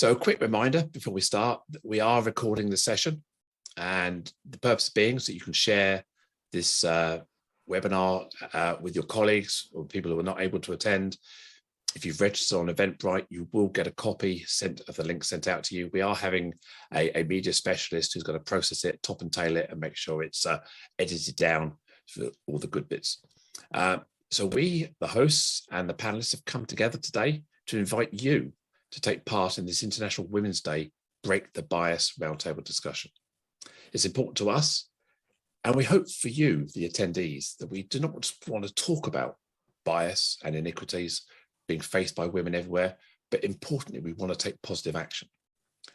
So a quick reminder before we start that we are recording the session, and the purpose being so you can share this webinar with your colleagues or people who are not able to attend. If you've registered on Eventbrite, you will get a copy of the link sent out to you. We are having a media specialist who's going to process it, top and tail it, and make sure it's edited down for all the good bits. So we, the hosts and the panelists, have come together today to invite you to take part in this International Women's Day Break the Bias Roundtable discussion. It's important to us, and we hope for you, the attendees, that we do not just want to talk about bias and inequities being faced by women everywhere, but importantly, we want to take positive action.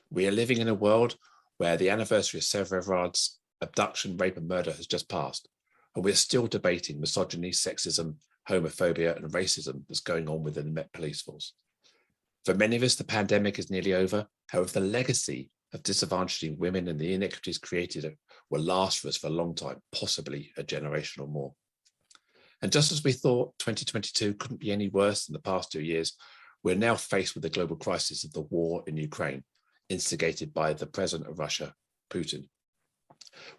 We are living in a world where the anniversary of Sarah Everard's abduction, rape and murder has just passed, and we're still debating misogyny, sexism, homophobia and racism that's going on within the Met Police Force. For many of us, the pandemic is nearly over. However, the legacy of disadvantaging women and the inequities created will last for us for a long time, possibly a generation or more. And just as we thought 2022 couldn't be any worse than the past 2 years, we're now faced with the global crisis of the war in Ukraine, instigated by the president of Russia, Putin.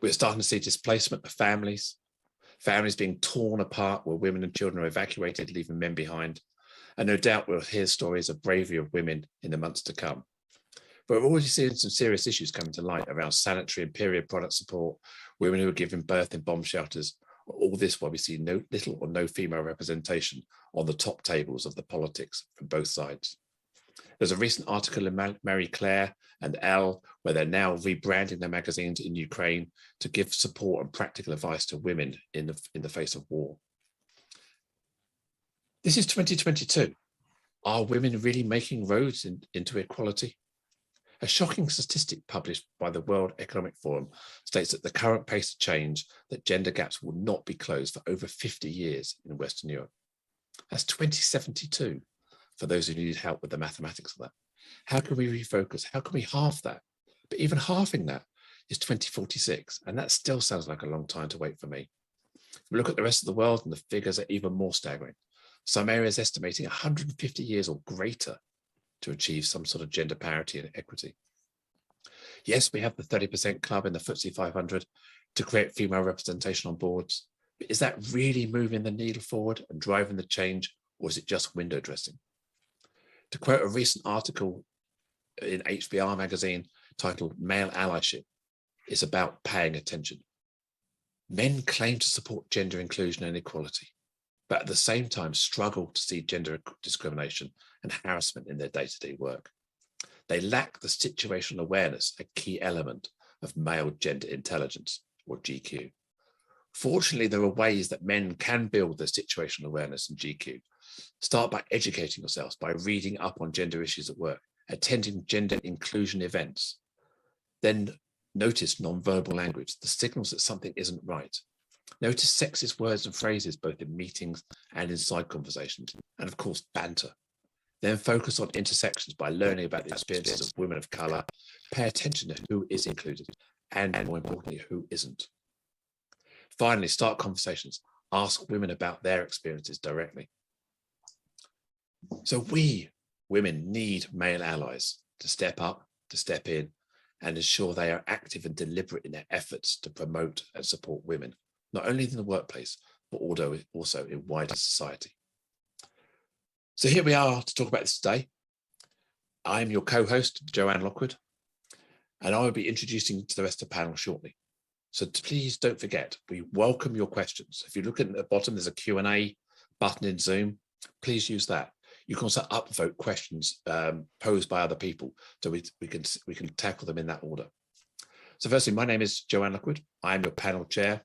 We're starting to see displacement of families being torn apart where women and children are evacuated, leaving men behind. And no doubt we'll hear stories of bravery of women in the months to come. But we're already seeing some serious issues coming to light around sanitary and period product support, women who are giving birth in bomb shelters. All this while we see little or no female representation on the top tables of the politics from both sides. There's a recent article in Marie Claire and Elle where they're now rebranding their magazines in Ukraine to give support and practical advice to women in the face of war. This is 2022. Are women really making roads into equality? A shocking statistic published by the World Economic Forum states that the current pace of change, that gender gaps will not be closed for over 50 years in Western Europe. That's 2072 for those who need help with the mathematics of that. How can we refocus? How can we halve that? But even halving that is 2046, and that still sounds like a long time to wait for me. If we look at the rest of the world, and the figures are even more staggering. Some areas estimating 150 years or greater to achieve some sort of gender parity and equity. Yes, we have the 30% club in the FTSE 500 to create female representation on boards, but is that really moving the needle forward and driving the change, or is it just window dressing? To quote a recent article in HBR magazine titled Male Allyship, it's about paying attention. Men claim to support gender inclusion and equality, but at the same time struggle to see gender discrimination and harassment in their day-to-day work. They lack the situational awareness, a key element of male gender intelligence, or GQ. Fortunately, there are ways that men can build their situational awareness and GQ. Start by educating yourselves, by reading up on gender issues at work, attending gender inclusion events. Then notice non-verbal language, the signals that something isn't right. Notice sexist words and phrases both in meetings and in side conversations, and of course banter. Then focus on intersections by learning about the experiences of women of colour. Pay attention to who is included and, more importantly, who isn't. Finally, start conversations. Ask women about their experiences directly. So we, women, need male allies to step up, to step in, and ensure they are active and deliberate in their efforts to promote and support women, not only in the workplace, but also in wider society. So here we are to talk about this today. I'm your co-host, Joanne Lockwood, and I will be introducing to the rest of the panel shortly. So please don't forget, we welcome your questions. If you look at the bottom, there's a Q&A button in Zoom. Please use that. You can also upvote questions posed by other people, so we can tackle them in that order. So firstly, my name is Joanne Lockwood. I am your panel chair,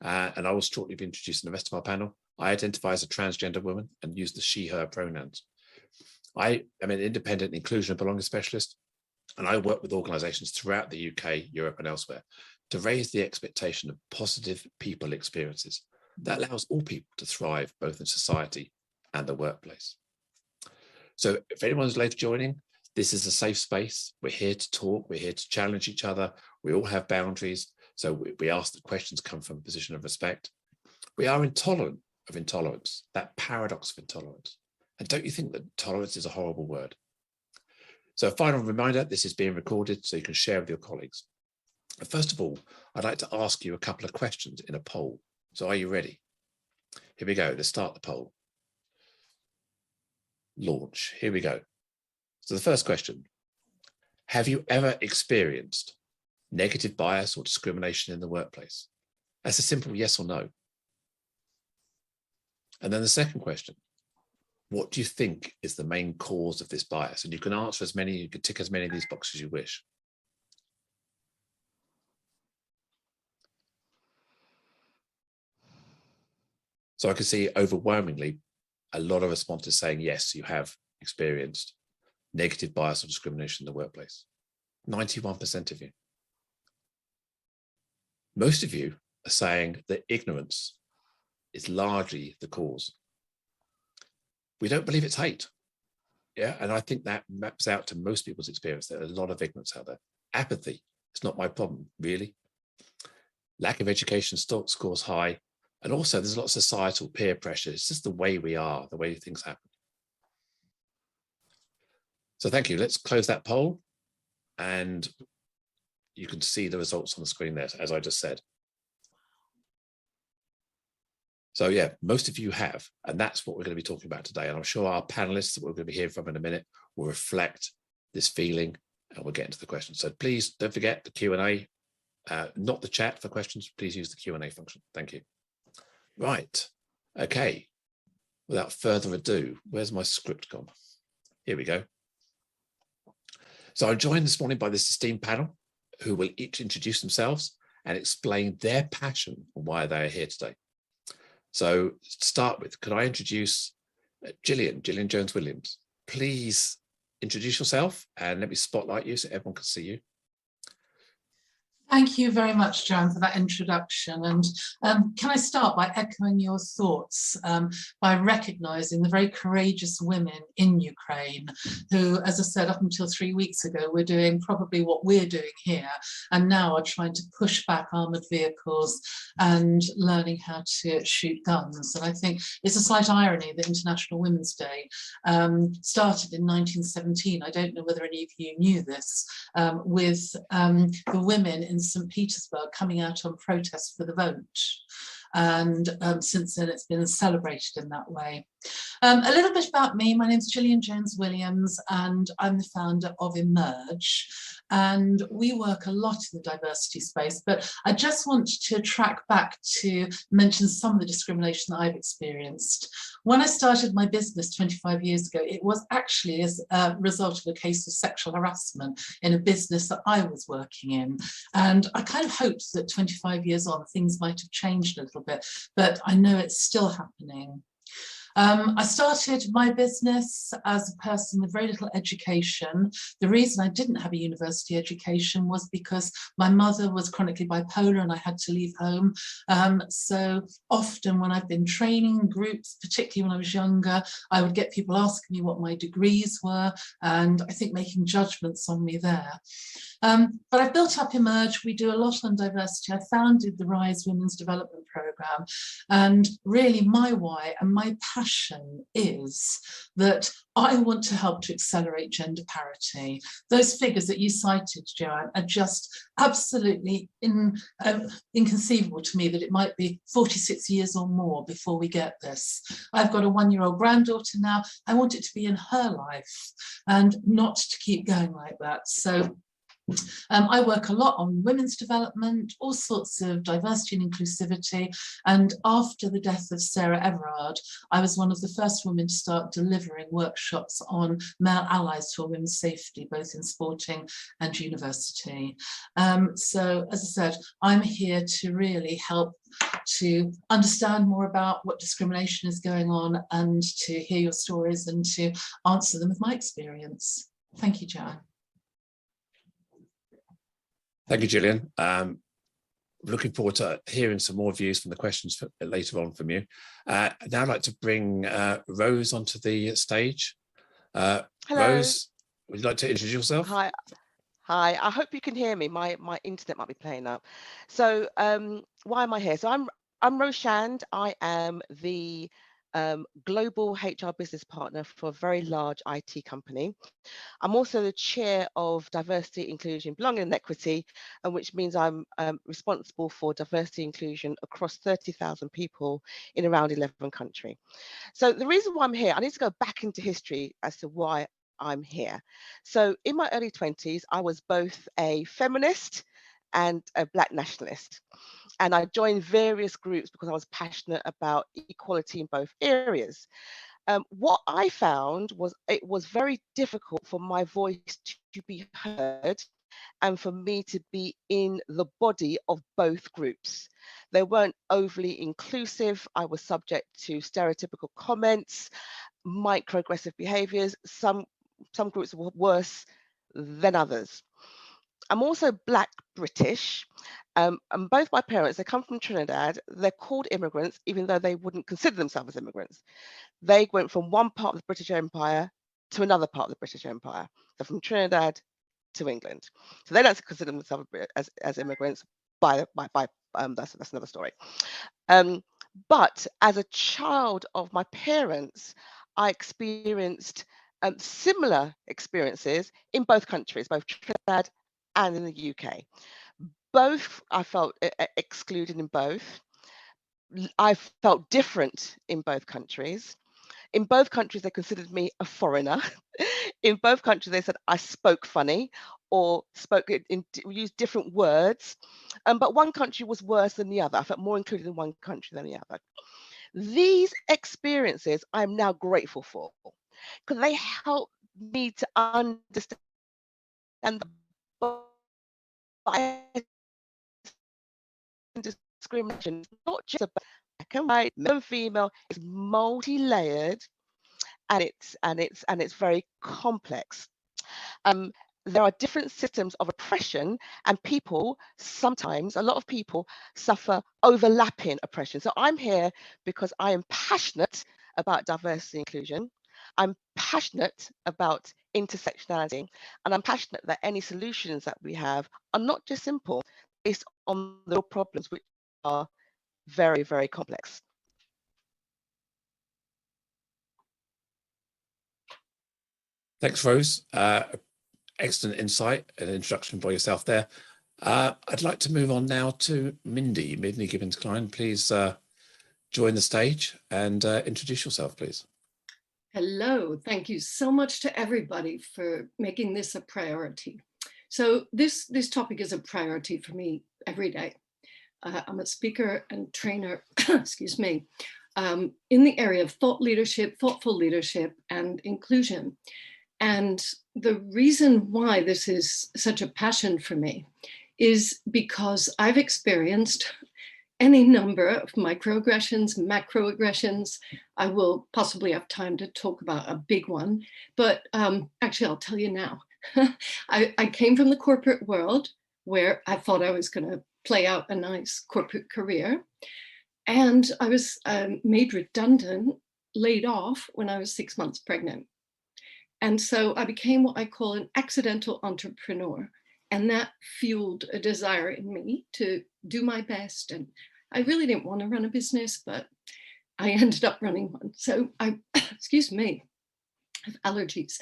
and I will shortly be introducing the rest of our panel. I identify as a transgender woman and use the she, her pronouns. I am an independent inclusion and belonging specialist, and I work with organisations throughout the UK, Europe and elsewhere to raise the expectation of positive people experiences that allows all people to thrive both in society and the workplace. So if anyone's late joining, this is a safe space. We're here to talk, we're here to challenge each other. We all have boundaries, so we ask that questions come from a position of respect. We are intolerant of intolerance, that paradox of intolerance. And don't you think that tolerance is a horrible word? So a final reminder, this is being recorded so you can share with your colleagues. First of all, I'd like to ask you a couple of questions in a poll. So are you ready? Here we go. Let's start the poll. Launch. Here we go. So the first question, have you ever experienced negative bias or discrimination in the workplace? That's a simple yes or no. And then the second question, what do you think is the main cause of this bias? And you can answer as many, you can tick as many of these boxes as you wish. So I can see overwhelmingly a lot of responses saying, yes, you have experienced negative bias or discrimination in the workplace. 91% of you. Most of you are saying that ignorance is largely the cause. We don't believe it's hate. Yeah, and I think that maps out to most people's experience. There's a lot of ignorance out there. Apathy, it's not my problem, really. Lack of education scores high. And also there's a lot of societal peer pressure. It's just the way we are, the way things happen. So thank you. Let's close that poll. And you can see the results on the screen there, as I just said. So yeah, most of you have, and that's what we're going to be talking about today. And I'm sure our panelists that we're going to be hearing from in a minute will reflect this feeling, and we'll get into the questions. So please don't forget the Q&A, not the chat for questions. Please use the Q&A function. Thank you. Right. Okay. Without further ado, where's my script gone? Here we go. So I'm joined this morning by this esteemed panel who will each introduce themselves and explain their passion and why they are here today. So to start with, could I introduce Gillian Jones-Williams? Please introduce yourself and let me spotlight you so everyone can see you. Thank you very much, Joanne, for that introduction. And can I start by echoing your thoughts, by recognising the very courageous women in Ukraine who, as I said, up until 3 weeks ago, were doing probably what we're doing here, and now are trying to push back armoured vehicles and learning how to shoot guns. And I think it's a slight irony that International Women's Day started in 1917. I don't know whether any of you knew this, with the women in St. Petersburg coming out on protest for the vote. And since then it's been celebrated in that way. A little bit about me. My name is Gillian Jones-Williams and I'm the founder of Emerge, and we work a lot in the diversity space, but I just want to track back to mention some of the discrimination that I've experienced. When I started my business 25 years ago, it was actually as a result of a case of sexual harassment in a business that I was working in. And I kind of hoped that 25 years on, things might have changed a little bit, but I know it's still happening. I started my business as a person with very little education. The reason I didn't have a university education was because my mother was chronically bipolar and I had to leave home. So often when I've been training groups, particularly when I was younger, I would get people asking me what my degrees were, and I think making judgments on me there. But I've built up Emerge. We do a lot on diversity. I founded the Rise Women's Development Programme, and really my why and my passion is that I want to help to accelerate gender parity. Those figures that you cited, Joanne, are just absolutely inconceivable to me, that it might be 46 years or more before we get this. I've got a 1-year-old granddaughter now. I want it to be in her life and not to keep going like that. So I work a lot on women's development, all sorts of diversity and inclusivity. And after the death of Sarah Everard, I was one of the first women to start delivering workshops on male allies for women's safety, both in sporting and university. So as I said, I'm here to really help to understand more about what discrimination is going on and to hear your stories and to answer them with my experience. Thank you, Joanne. Thank you, Gillian. Looking forward to hearing some more views from the questions later on from you. Now I'd like to bring Rose onto the stage. Hello. Rose, would you like to introduce yourself? Hi. I hope you can hear me. My internet might be playing up. So why am I here? So I'm Rose Shand. I am the global HR business partner for a very large IT company. I'm also the chair of Diversity, Inclusion, Belonging and Equity, which means I'm responsible for diversity inclusion across 30,000 people in around 11 countries. So the reason why I'm here, I need to go back into history as to why I'm here. So in my early 20s, I was both a feminist and a Black nationalist. And I joined various groups because I was passionate about equality in both areas. What I found was it was very difficult for my voice to be heard and for me to be in the body of both groups. They weren't overly inclusive. I was subject to stereotypical comments, microaggressive behaviors. Some groups were worse than others. I'm also Black British, and both my parents, they come from Trinidad. They're called immigrants, even though they wouldn't consider themselves as immigrants. They went from one part of the British Empire to another part of the British Empire. So from Trinidad to England. So they don't consider themselves as immigrants. That's another story. But as a child of my parents, I experienced similar experiences in both countries, both Trinidad and in the UK. Both I felt excluded in both. I felt different in both countries. In both countries, they considered me a foreigner. In both countries, they said I spoke funny or used different words. But one country was worse than the other. I felt more included in one country than the other. These experiences I'm now grateful for because they help me to understand the bias and discrimination. It's not just about black and white, male and female. It's multi-layered, and it's very complex. There are different systems of oppression, and people sometimes, a lot of people, suffer overlapping oppression. So I'm here because I am passionate about diversity and inclusion. I'm passionate about intersectionality, and I'm passionate that any solutions that we have are not just simple, based on the problems which are very, very complex. Thanks, Rose. Excellent insight and introduction by yourself there. I'd like to move on now to Mindy Gibbons-Klein. Please join the stage and introduce yourself, please. Hello, thank you so much to everybody for making this a priority. So this topic is a priority for me every day. I'm a speaker and trainer, excuse me, in the area of thought leadership, thoughtful leadership, and inclusion. And the reason why this is such a passion for me is because I've experienced any number of microaggressions, macroaggressions. I will possibly have time to talk about a big one, but actually I'll tell you now. I came from the corporate world where I thought I was going to play out a nice corporate career. And I was made redundant, laid off when I was 6 months pregnant. And so I became what I call an accidental entrepreneur. And that fueled a desire in me to do my best. And I really didn't want to run a business, but I ended up running one. So excuse me, I have allergies.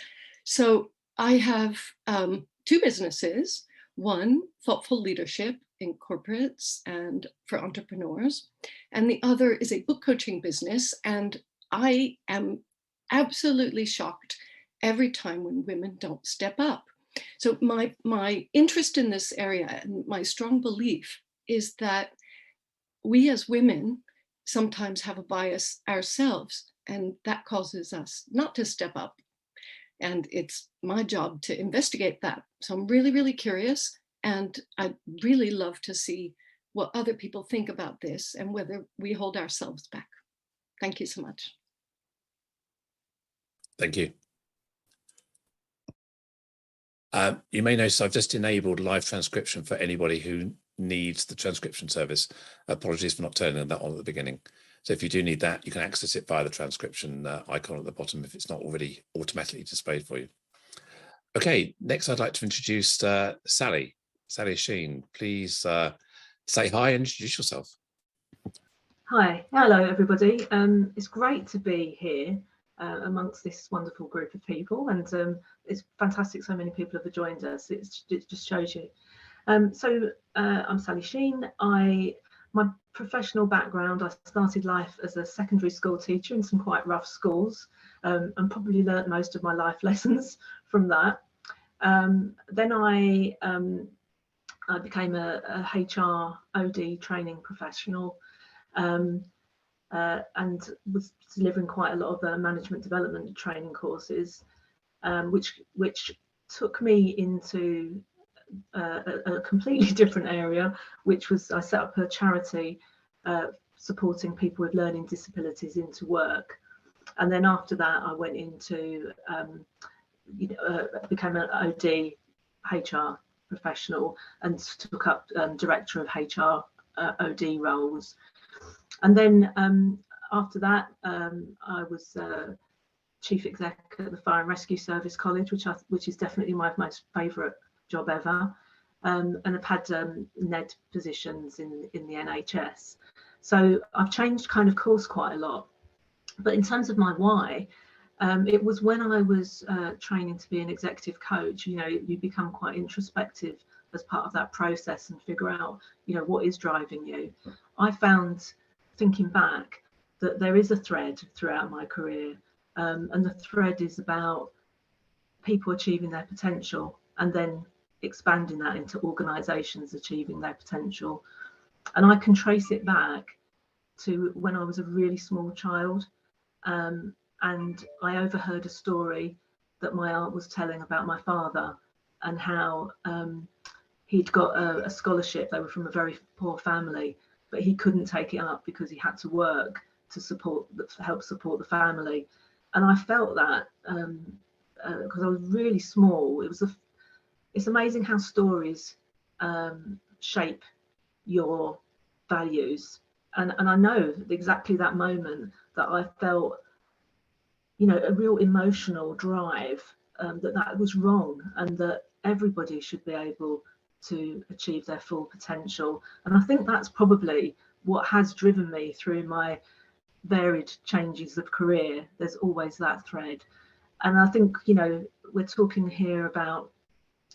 So I have 2 businesses, one thoughtful leadership in corporates and for entrepreneurs, and the other is a book coaching business. And I am absolutely shocked every time when women don't step up. So my interest in this area and my strong belief is that we as women sometimes have a bias ourselves, and that causes us not to step up. And it's my job to investigate that. So I'm really, really curious, and I'd really love to see what other people think about this and whether we hold ourselves back. Thank you so much. Thank you. You may notice I've just enabled live transcription for anybody who needs the transcription service. Apologies for not turning that on at the beginning. So if you do need that, you can access it via the transcription icon at the bottom if it's not already automatically displayed for you. Okay, next I'd like to introduce Sally Sheen. Please say hi and introduce yourself. Hi, hello everybody. It's great to be here amongst this wonderful group of people, and it's fantastic so many people have joined us. It just shows you. I'm Sally Sheen. My professional background, I started life as a secondary school teacher in some quite rough schools, and probably learnt most of my life lessons from that. Then I became a HR OD training professional. And was delivering quite a lot of management development training courses, which took me into a completely different area, which was I set up a charity supporting people with learning disabilities into work. And then after that, I went into, became an OD HR professional and took up director of HR OD roles. And then after that, I was chief exec at the Fire and Rescue Service College, which is definitely my most favourite job ever. And I've had NED positions in the NHS. So I've changed kind of course quite a lot. But in terms of my why, it was when I was training to be an executive coach, you become quite introspective as part of that process and figure out, what is driving you. I found, thinking back, that there is a thread throughout my career, and the thread is about people achieving their potential and then expanding that into organisations achieving their potential. And I can trace it back to when I was a really small child, and I overheard a story that my aunt was telling about my father and how he'd got a scholarship. They were from a very poor family, but he couldn't take it up because he had to work to help support the family. And I felt that because I was really small. It's amazing how stories shape your values. And I know exactly that moment that I felt, a real emotional drive, that was wrong and that everybody should be able to achieve their full potential. And I think that's probably what has driven me through my varied changes of career. There's always that thread. And I think, we're talking here about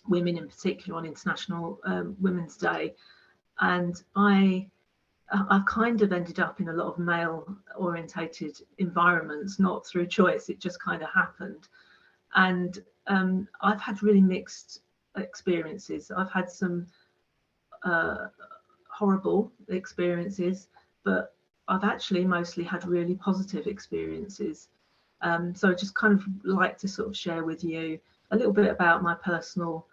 women in particular on International Women's Day. And I've kind of ended up in a lot of male orientated environments, not through choice, it just kind of happened. And I've had really mixed experiences. I've had some horrible experiences, but I've actually mostly had really positive experiences. So I just kind of like to sort of share with you a little bit about my personal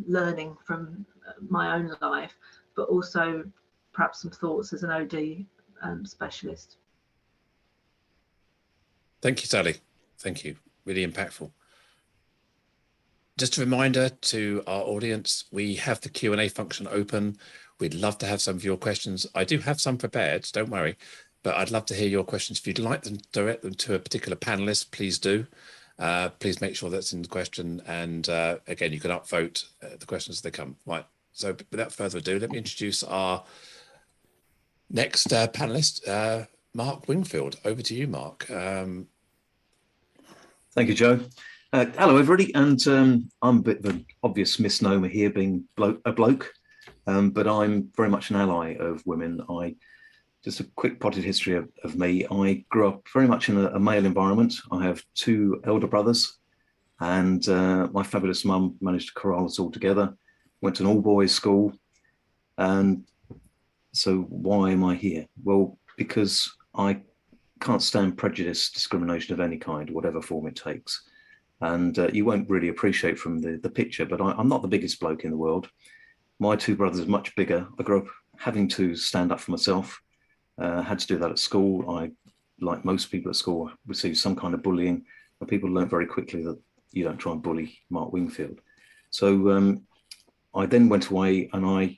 learning from my own life, but also perhaps some thoughts as an OD specialist. Thank you, Sally. Thank you. Really impactful. Just a reminder to our audience, we have the Q&A function open. We'd love to have some of your questions. I do have some prepared, don't worry, but I'd love to hear your questions. If you'd like them, direct them to a particular panelist, please do. Please make sure that's in the question. And again, you can upvote the questions as they come. Right. So without further ado, let me introduce our next panelist, Mark Wingfield. Over to you, Mark. Thank you, Joe. Hello, everybody. And I'm a bit of an obvious misnomer here, being a bloke, but I'm very much an ally of women. Just a quick potted history of me. I grew up very much in a male environment. I have two elder brothers, and my fabulous mum managed to corral us all together. Went to an all-boys school. And so why am I here? Well, because I can't stand prejudice, discrimination of any kind, whatever form it takes. And you won't really appreciate from the picture, but I'm not the biggest bloke in the world. My two brothers are much bigger. I grew up having to stand up for myself. Had to do that at school. I, like most people at school, received some kind of bullying, and people learned very quickly that you don't try and bully Mark Wingfield. So I then went away, and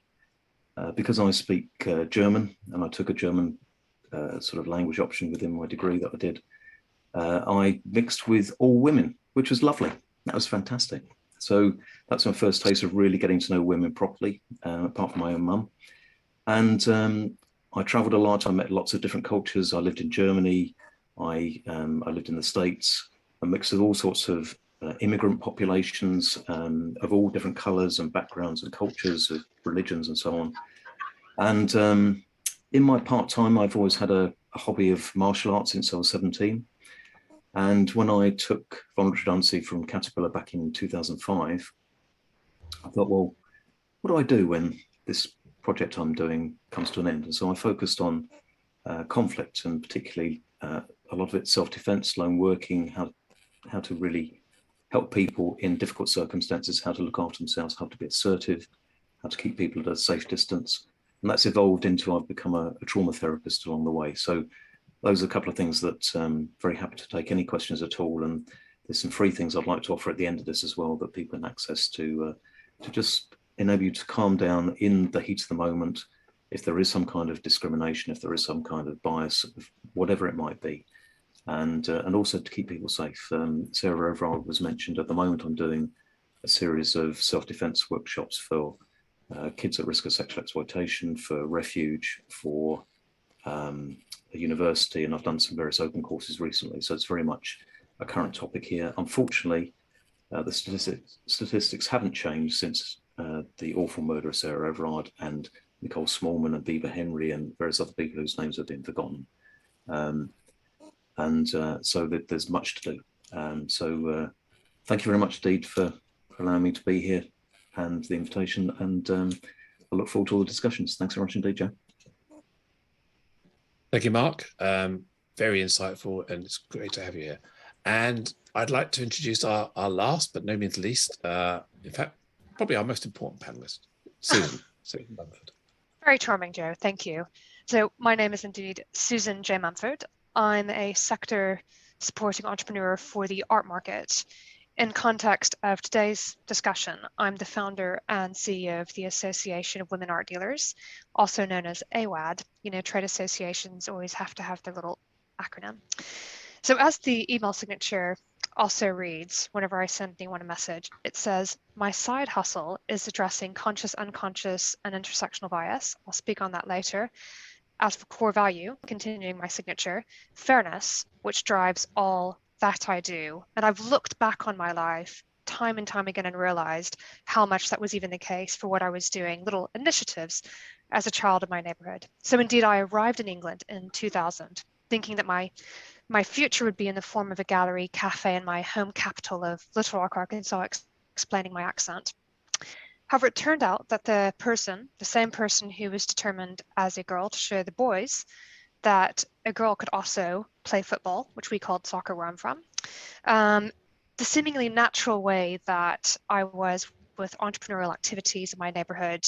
because I speak German, and I took a German sort of language option within my degree that I did, I mixed with all women, which was lovely. That was fantastic. So that's my first taste of really getting to know women properly, apart from my own mum. And I traveled a lot. I met lots of different cultures. I lived in Germany. I lived in the States, a mix of all sorts of immigrant populations of all different colors and backgrounds and cultures, of religions and so on. And in my part-time, I've always had a hobby of martial arts since I was 17. And when I took voluntary redundancy from Caterpillar back in 2005, I thought, well, what do I do when this project I'm doing comes to an end? And so I focused on conflict, and particularly a lot of it self-defense, lone working, how to really help people in difficult circumstances, how to look after themselves, how to be assertive, how to keep people at a safe distance. And that's evolved into, I've become a trauma therapist along the way. So those are a couple of things that I'm very happy to take any questions at all. And there's some free things I'd like to offer at the end of this as well, that people can access to just enable you to calm down in the heat of the moment. If there is some kind of discrimination, if there is some kind of bias, whatever it might be, and also to keep people safe. Sarah Overall was mentioned. At the moment, I'm doing a series of self-defense workshops for kids at risk of sexual exploitation, for refuge, for a university, and I've done some various open courses recently. So it's very much a current topic here. Unfortunately, the statistics haven't changed since the awful murder of Sarah Everard and Nicole Smallman and Bieber Henry and various other people whose names have been forgotten. So that there's much to do. So thank you very much indeed for allowing me to be here and the invitation. And I look forward to all the discussions. Thanks very much indeed, Joe. Thank you, Mark. Very insightful, and it's great to have you here. And I'd like to introduce our last, but no means least, in fact, probably our most important panelist, Susan Mumford. Very charming, Joe. Thank you. So my name is indeed Susan J. Mumford. I'm a sector supporting entrepreneur for the art market. In context of today's discussion, I'm the founder and CEO of the Association of Women Art Dealers, also known as AWAD. You know, trade associations always have to have their little acronym. So as the email signature also reads, whenever I send anyone a message, it says, my side hustle is addressing conscious, unconscious, and intersectional bias. I'll speak on that later. As for core value, continuing my signature, fairness, which drives all that I do. And I've looked back on my life time and time again and realized how much that was even the case for what I was doing, little initiatives as a child in my neighborhood. So indeed, I arrived in England in 2000, thinking that my future would be in the form of a gallery cafe in my home capital of Little Rock, Arkansas, explaining my accent. However, it turned out that the same person who was determined as a girl to show the boys that a girl could also play football, which we called soccer where I'm from, the seemingly natural way that I was with entrepreneurial activities in my neighborhood,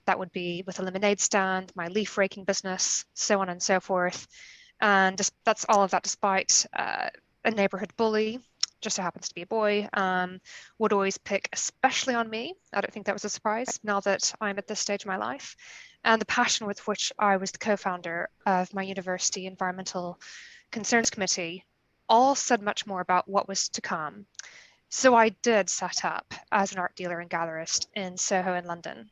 that would be with a lemonade stand, my leaf raking business, so on and so forth. And that's all of that despite a neighborhood bully, just so happens to be a boy, would always pick especially on me. I don't think that was a surprise now that I'm at this stage of my life. And the passion with which I was the co-founder of my university environmental concerns committee all said much more about what was to come. So I did set up as an art dealer and gallerist in Soho in London.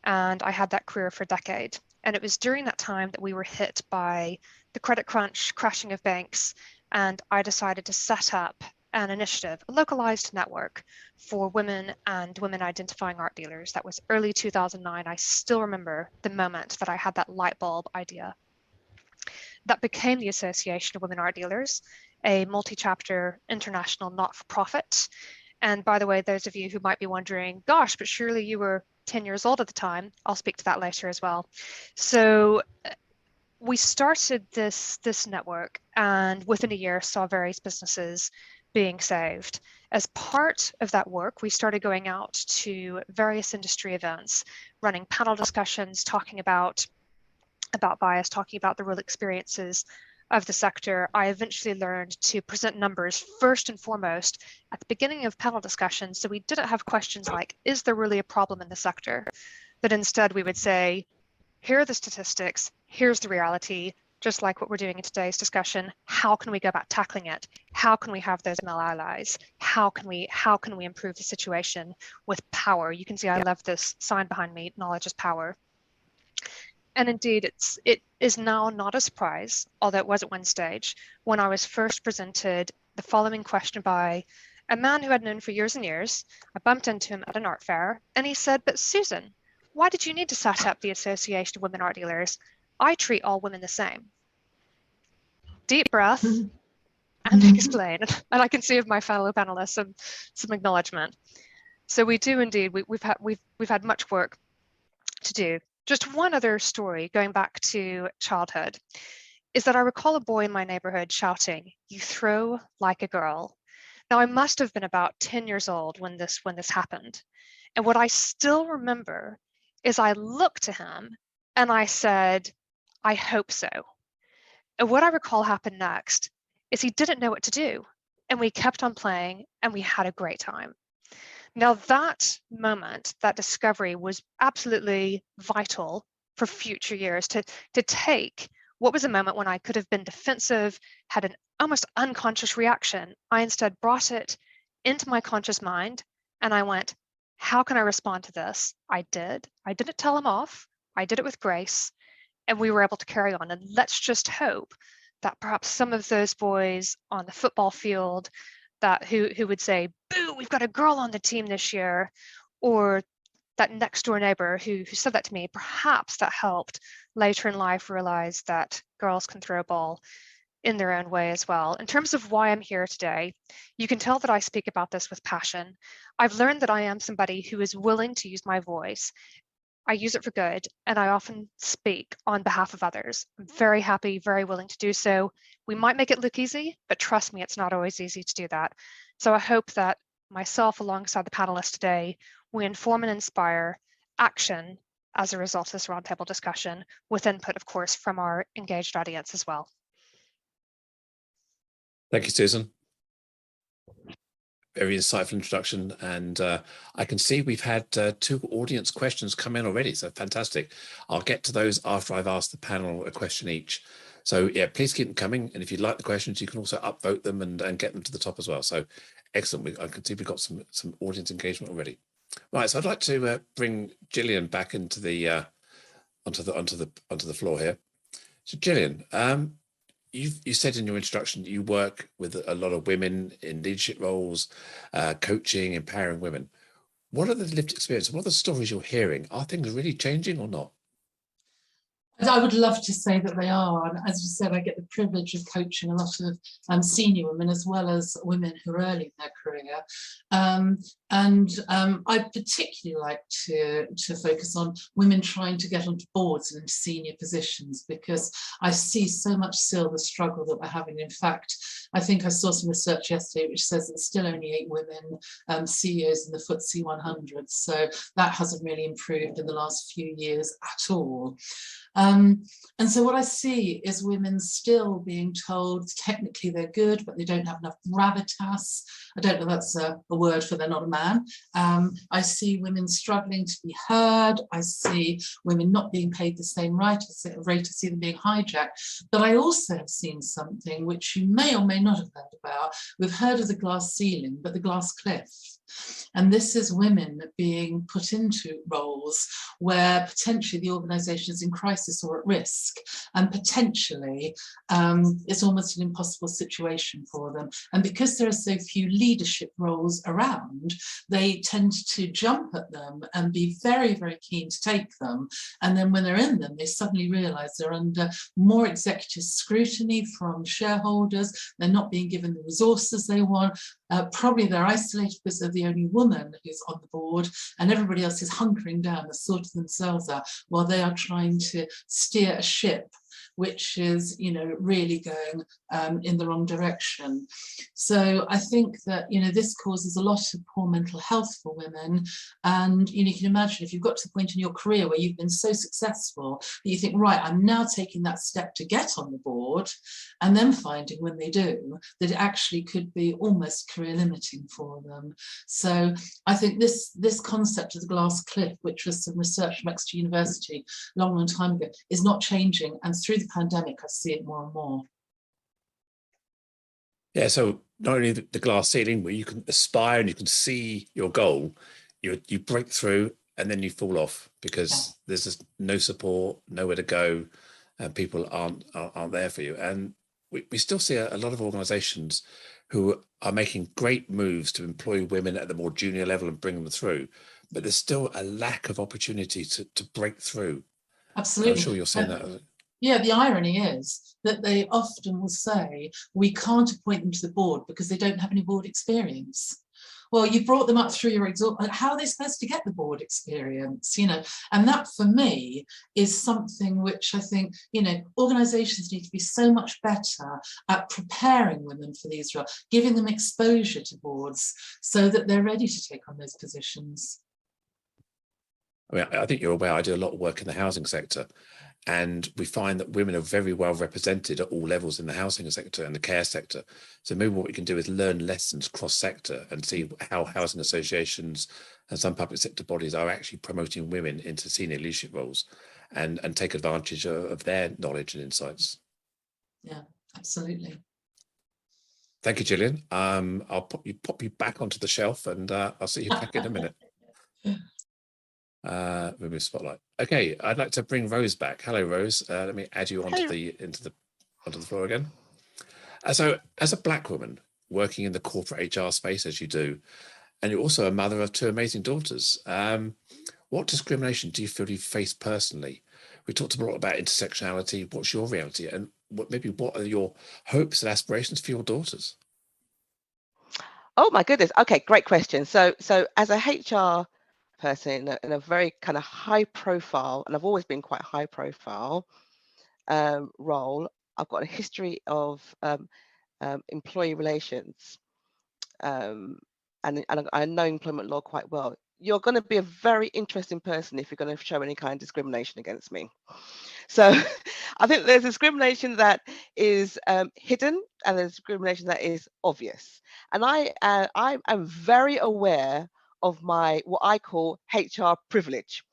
And I had that career for a decade. And it was during that time that we were hit by the credit crunch, crashing of banks, and I decided to set up an initiative, a localized network for women and women identifying art dealers. That was early 2009. I still remember the moment that I had that light bulb idea. That became the Association of Women Art Dealers, a multi-chapter international not-for-profit. And by the way, those of you who might be wondering, gosh, but surely you were 10 years old at the time. I'll speak to that later as well. So we started this network, and within a year saw various businesses being saved. As part of that work, we started going out to various industry events, running panel discussions, talking about bias, talking about the real experiences of the sector. I eventually learned to present numbers first and foremost at the beginning of panel discussions. So we didn't have questions like, is there really a problem in the sector? But instead we would say, here are the statistics, here's the reality, just like what we're doing in today's discussion. How can we go about tackling it? How can we have those male allies? How can we improve the situation with power? You can see I love this sign behind me, knowledge is power. And indeed, it is now not a surprise, although it was at one stage, when I was first presented the following question by a man who I'd known for years and years. I bumped into him at an art fair, and he said, "But Susan, why did you need to set up the Association of Women Art Dealers? I treat all women the same." Deep breath and explain. And I can see of my fellow panelists some acknowledgement. So we do indeed, we've had much work to do. Just one other story going back to childhood is that I recall a boy in my neighborhood shouting, "You throw like a girl." Now I must have been about 10 years old when this happened. And what I still remember is I looked to him and I said, "I hope so." And what I recall happened next is he didn't know what to do. And we kept on playing and we had a great time. Now that moment, that discovery was absolutely vital for future years to take what was a moment when I could have been defensive, had an almost unconscious reaction. I instead brought it into my conscious mind and I went, how can I respond to this? I did. I didn't tell him off. I did it with grace and we were able to carry on. And let's just hope that perhaps some of those boys on the football field that who would say, "Boo, we've got a girl on the team this year," or that next door neighbor who said that to me, perhaps that helped later in life realize that girls can throw a ball in their own way as well. In terms of why I'm here today, you can tell that I speak about this with passion. I've learned that I am somebody who is willing to use my voice. I use it for good, and I often speak on behalf of others. I'm very happy, very willing to do so. We might make it look easy, but trust me, it's not always easy to do that. So I hope that myself, alongside the panelists today, we inform and inspire action as a result of this roundtable discussion, with input, of course, from our engaged audience as well. Thank you, Susan. Very insightful introduction, and I can see we've had 2 audience questions come in already, so fantastic. I'll get to those after I've asked the panel a question each. So yeah, please keep them coming, and if you'd like the questions, you can also upvote them and get them to the top as well. So excellent. I can see we've got some audience engagement already. Right, so I'd like to bring Gillian back into the onto the floor here. So Gillian, you said in your introduction that you work with a lot of women in leadership roles, coaching, empowering women. What are the lived experiences? What are the stories you're hearing? Are things really changing or not? I would love to say that they are. And as you said, I get the privilege of coaching a lot of senior women as well as women who are early in their career. I particularly like to focus on women trying to get onto boards and into senior positions, because I see so much still the struggle that we're having. In fact, I think I saw some research yesterday which says that still only 8 women CEOs in the FTSE 100. So that hasn't really improved in the last few years at all. And so what I see is women still being told technically they're good, but they don't have enough gravitas. I don't know if that's a word for they're not a man. I see women struggling to be heard. I see women not being paid the same rate. I see them being hijacked. But I also have seen something which you may or may not have heard about. We've heard of the glass ceiling, but the glass cliff. And this is women being put into roles where potentially the organisation is in crisis or at risk, and potentially it's almost an impossible situation for them. And because there are so few leadership roles around, they tend to jump at them and be very, very keen to take them. And then when they're in them, they suddenly realise they're under more executive scrutiny from shareholders. They're not being given the resources they want. Probably they're isolated because they're the only woman who's on the board, and everybody else is hunkering down and sorting themselves out while they are trying to steer a ship which is, you know, really going in the wrong direction. So I think that, you know, this causes a lot of poor mental health for women. And, you know, you can imagine if you've got to the point in your career where you've been so successful that you think, right, I'm now taking that step to get on the board, and then finding when they do that it actually could be almost career limiting for them. So I think this concept of the glass cliff, which was some research from Exeter University a long, long time ago, is not changing. And through the pandemic, I see it more and more. Yeah, so not only the glass ceiling where you can aspire and you can see your goal, you break through and then you fall off because there's just no support, nowhere to go, and people aren't there for you. And we still see a lot of organisations who are making great moves to employ women at the more junior level and bring them through, but there's still a lack of opportunity to break through. Absolutely. I'm sure you're seeing that. Yeah, the irony is that they often will say, we can't appoint them to the board because they don't have any board experience. Well, you brought them up through your how are they supposed to get the board experience, you know? And that for me is something which I think, you know, organisations need to be so much better at preparing women for these roles, giving them exposure to boards so that they're ready to take on those positions. I mean, I think you're aware I do a lot of work in the housing sector, and we find that women are very well represented at all levels in the housing sector and the care sector. So maybe what we can do is learn lessons cross-sector and see how housing associations and some public sector bodies are actually promoting women into senior leadership roles, and take advantage of their knowledge and insights. Yeah, absolutely. Thank you, Gillian. I'll pop you back onto the shelf, and I'll see you back in a minute. Maybe a spotlight. Okay, I'd like to bring Rose back. Hello, Rose. Let me add you onto the floor again. So, as a Black woman working in the corporate HR space, as you do, and you're also a mother of two amazing daughters, what discrimination do you feel you face personally? We talked a lot about intersectionality. What's your reality, and what are your hopes and aspirations for your daughters? Oh my goodness. Okay, great question. So as a HR person in a very kind of high profile, and I've always been quite high profile role, I've got a history of employee relations, and I know employment law quite well. You're going to be a very interesting person if you're going to show any kind of discrimination against me. So I think there's discrimination that is hidden, and there's discrimination that is obvious. And I am very aware of what I call HR privilege.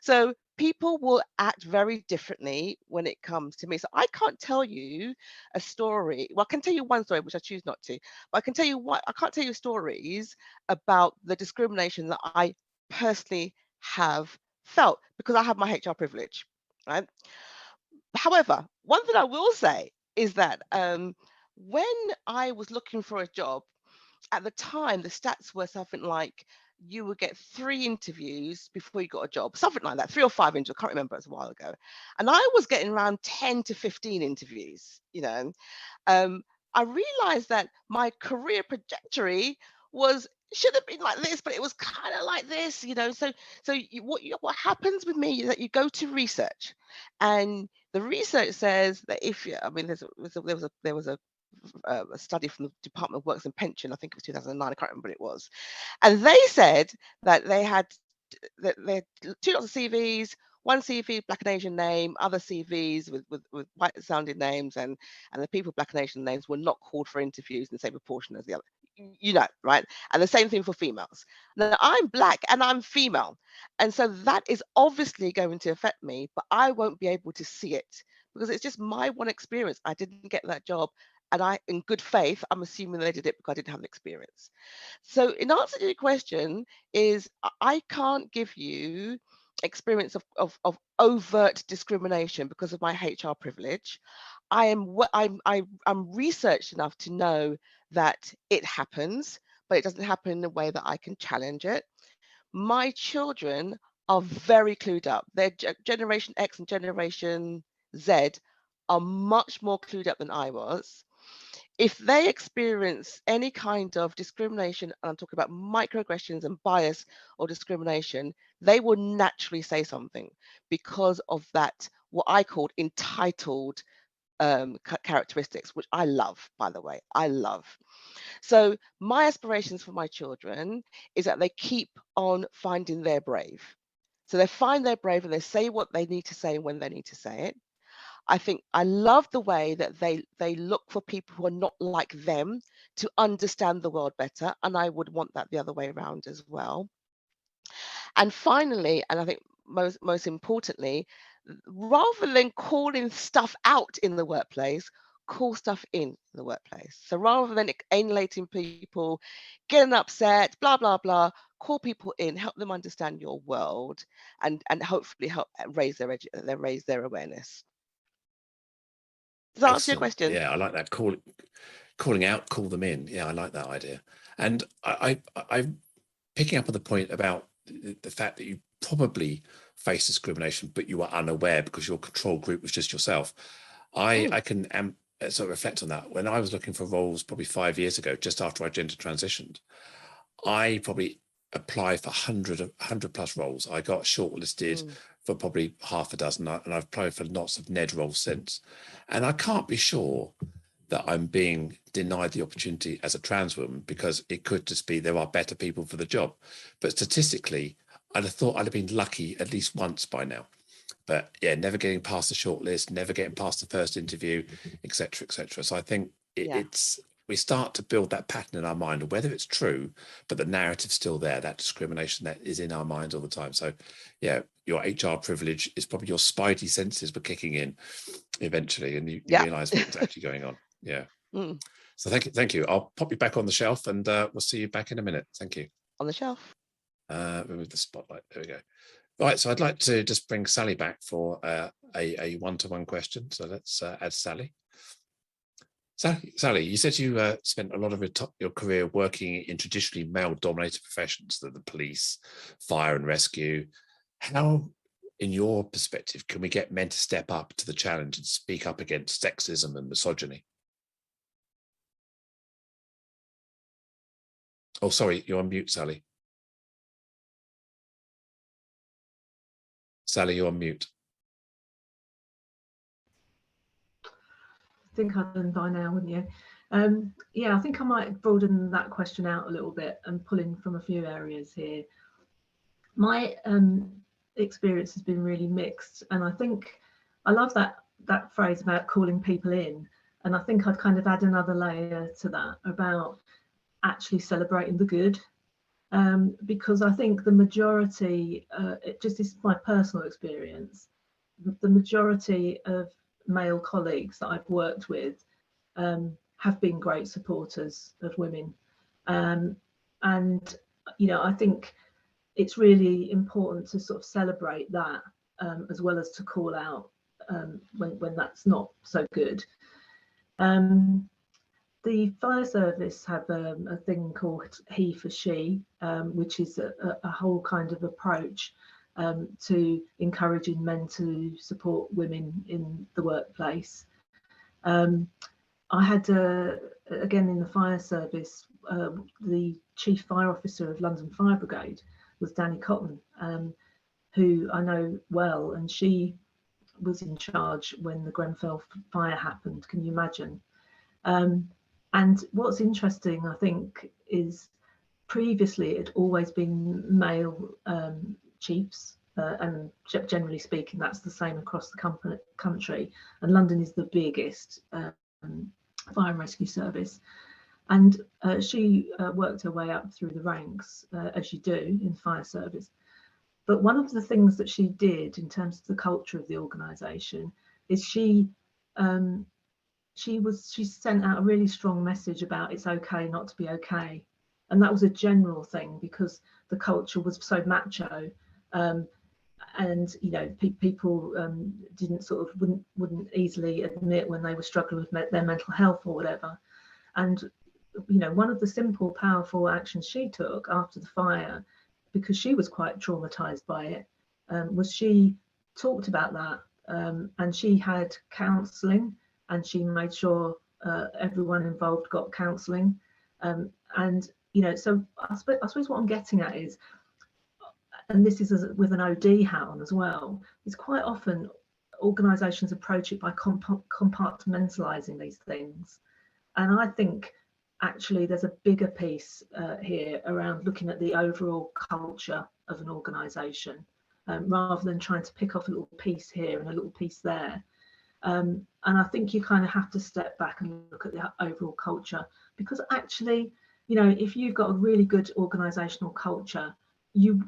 So people will act very differently when it comes to me. So I can't tell you a story. Well, I can tell you one story, which I choose not to, but I can tell you I can't tell you stories about the discrimination that I personally have felt because I have my HR privilege, right? However, one thing I will say is that when I was looking for a job, at the time, the stats were something like you would get 3 interviews before you got a job, something like that, 3 or 5 interviews. I can't remember, it was a while ago. And I was getting around 10 to 15 interviews, you know. I realized that my career trajectory should have been like this, but it was kind of like this, you know. So what happens with me is that you go to research, and the research says that there was a study from the Department of Works and Pension, I think it was 2009, I can't remember what it was, and they said that they had 2 lots of CVs, one CV Black and Asian name, other CVs with white sounding names, and the people with Black and Asian names were not called for interviews in the same proportion as the other, you know, right? And the same thing for females. Now I'm Black and I'm female, and so that is obviously going to affect me, but I won't be able to see it because it's just my one experience. I didn't get that job, and in good faith, I'm assuming they did it because I didn't have the experience. So in answer to your question is, I can't give you experience of overt discrimination because of my HR privilege. I'm researched enough to know that it happens, but it doesn't happen in a way that I can challenge it. My children are very clued up. They're Generation X and Generation Z are much more clued up than I was. If they experience any kind of discrimination, and I'm talking about microaggressions and bias or discrimination, they will naturally say something because of that, what I called entitled characteristics, which I love, by the way, I love. So my aspirations for my children is that they keep on finding their brave. So they find their brave and they say what they need to say when they need to say it. I think I love the way that they look for people who are not like them to understand the world better. And I would want that the other way around as well. And finally, and I think most importantly, rather than calling stuff out in the workplace, call stuff in the workplace. So rather than alienating people, getting upset, blah, blah, blah, call people in, help them understand your world, and hopefully help raise their awareness. Does that answer your question? Yeah, I like that. Calling out, call them in. Yeah, I like that idea. And I'm picking up on the point about the fact that you probably face discrimination, but you were unaware because your control group was just yourself. I can sort of reflect on that. When I was looking for roles probably 5 years ago, just after I gender transitioned, I probably applied for 100 plus roles. I got shortlisted for probably half a dozen, and I've applied for lots of NED roles since. And I can't be sure that I'm being denied the opportunity as a trans woman, because it could just be there are better people for the job. But statistically, I'd have thought I'd have been lucky at least once by now. But yeah, never getting past the shortlist, never getting past the first interview, etc., etc. So I think we start to build that pattern in our mind, of whether it's true, but the narrative's still there, that discrimination that is in our minds all the time. So yeah, your HR privilege is probably your spidey senses were kicking in eventually, and you realize what's actually going on. Yeah. So thank you. I'll pop you back on the shelf, and we'll see you back in a minute. Thank you. On the shelf. Remove the spotlight. There we go. Right, so I'd like to just bring Sally back for a one-to-one question. So let's add Sally. Sally, you said you spent a lot of your career working in traditionally male-dominated professions, the police, fire and rescue. How, in your perspective, can we get men to step up to the challenge and speak up against sexism and misogyny? Oh, sorry, you're on mute, Sally. Sally, you're on mute. I think I've done by now, wouldn't you? Yeah, I think I might broaden that question out a little bit and pull in from a few areas here. My experience has been really mixed, and I think I love that phrase about calling people in, and I think I'd kind of add another layer to that about actually celebrating the good, because I think the majority, just this is my personal experience, the majority of male colleagues that I've worked with have been great supporters of women, and I think it's really important to sort of celebrate that, as well as to call out when that's not so good. The fire service have a thing called he for she, which is a whole kind of approach to encouraging men to support women in the workplace. I had, again, in the fire service, the chief fire officer of London Fire Brigade was Danny Cotton, who I know well, and she was in charge when the Grenfell fire happened. Can you imagine? And what's interesting, I think, is previously it had always been male chiefs, and generally speaking, that's the same across the country. And London is the biggest fire and rescue service. And she worked her way up through the ranks, as you do in fire service. But one of the things that she did in terms of the culture of the organisation is she sent out a really strong message about it's okay not to be okay. And that was a general thing because the culture was so macho, and people didn't wouldn't easily admit when they were struggling with their mental health or whatever. And one of the simple, powerful actions she took after the fire, because she was quite traumatized by it, was she talked about that, and she had counselling, and she made sure everyone involved got counselling. So I suppose what I'm getting at is, and this is with an OD hat on as well, is quite often organisations approach it by compartmentalising these things. And I think actually there's a bigger piece here around looking at the overall culture of an organisation, rather than trying to pick off a little piece here and a little piece there. And I think you kind of have to step back and look at the overall culture, because actually, if you've got a really good organisational culture, you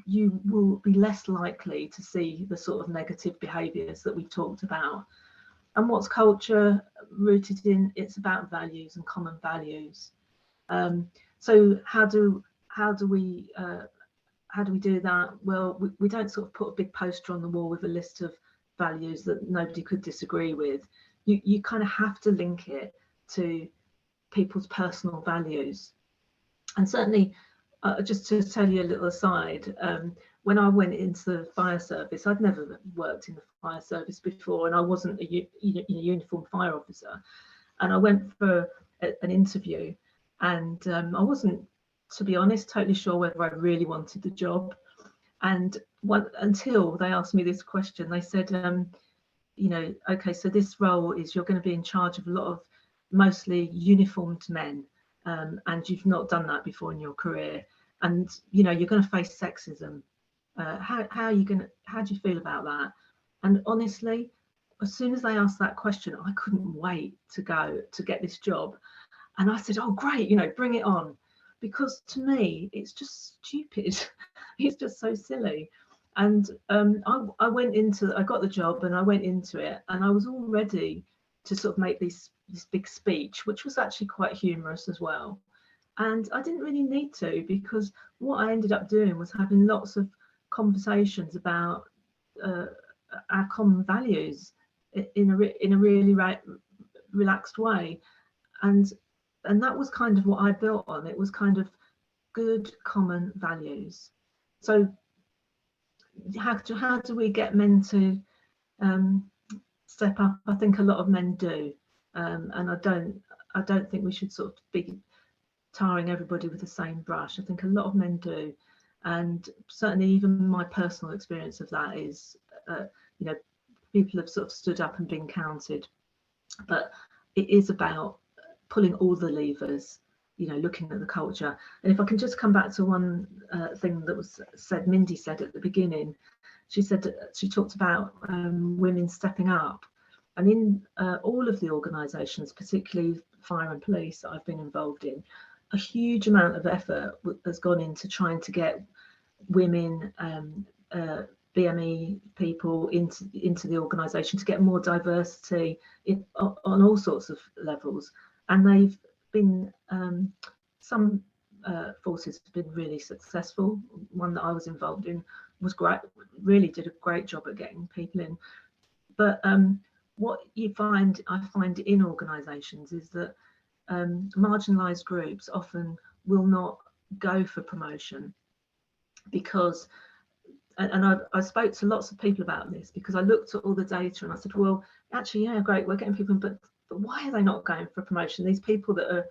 will be less likely to see the sort of negative behaviours that we've talked about. And what's culture rooted in? It's about values and common values. So how do we do that? Well, we don't sort of put a big poster on the wall with a list of values that nobody could disagree with. You kind of have to link it to people's personal values. And certainly, just to tell you a little aside, when I went into the fire service, I'd never worked in the fire service before, and I wasn't a uniformed fire officer. And I went for an interview, and I wasn't, to be honest, totally sure whether I really wanted the job. And until they asked me this question, they said, okay, so this role is you're going to be in charge of a lot of mostly uniformed men, and you've not done that before in your career, and you're going to face sexism. How do you feel about that? And honestly, as soon as they asked that question, I couldn't wait to get this job. And I said, oh great, bring it on, because to me it's just stupid. It's just so silly. And I got the job and I went into it, and I was all ready to sort of make this big speech, which was actually quite humorous as well. And I didn't really need to, because what I ended up doing was having lots of conversations about our common values in a really relaxed way, and that was kind of what I built on. It was kind of good common values. So how do we get men to step up? I think a lot of men do, and I don't think we should sort of be tarring everybody with the same brush. I think a lot of men do, and certainly even my personal experience of that is, people have sort of stood up and been counted. But it is about pulling all the levers, looking at the culture. And if I can just come back to one thing that was said, Mindy said at the beginning, she talked about women stepping up. And in all of the organisations, particularly fire and police that I've been involved in, a huge amount of effort has gone into trying to get women, BME people into the organisation, to get more diversity on all sorts of levels. And they've been, some forces have been really successful. One that I was involved in was great, really did a great job at getting people in. But what I find in organisations is that marginalised groups often will not go for promotion, because, and I spoke to lots of people about this, because I looked at all the data and I said, well, actually, yeah, great, we're getting people, but why are they not going for promotion? These people that are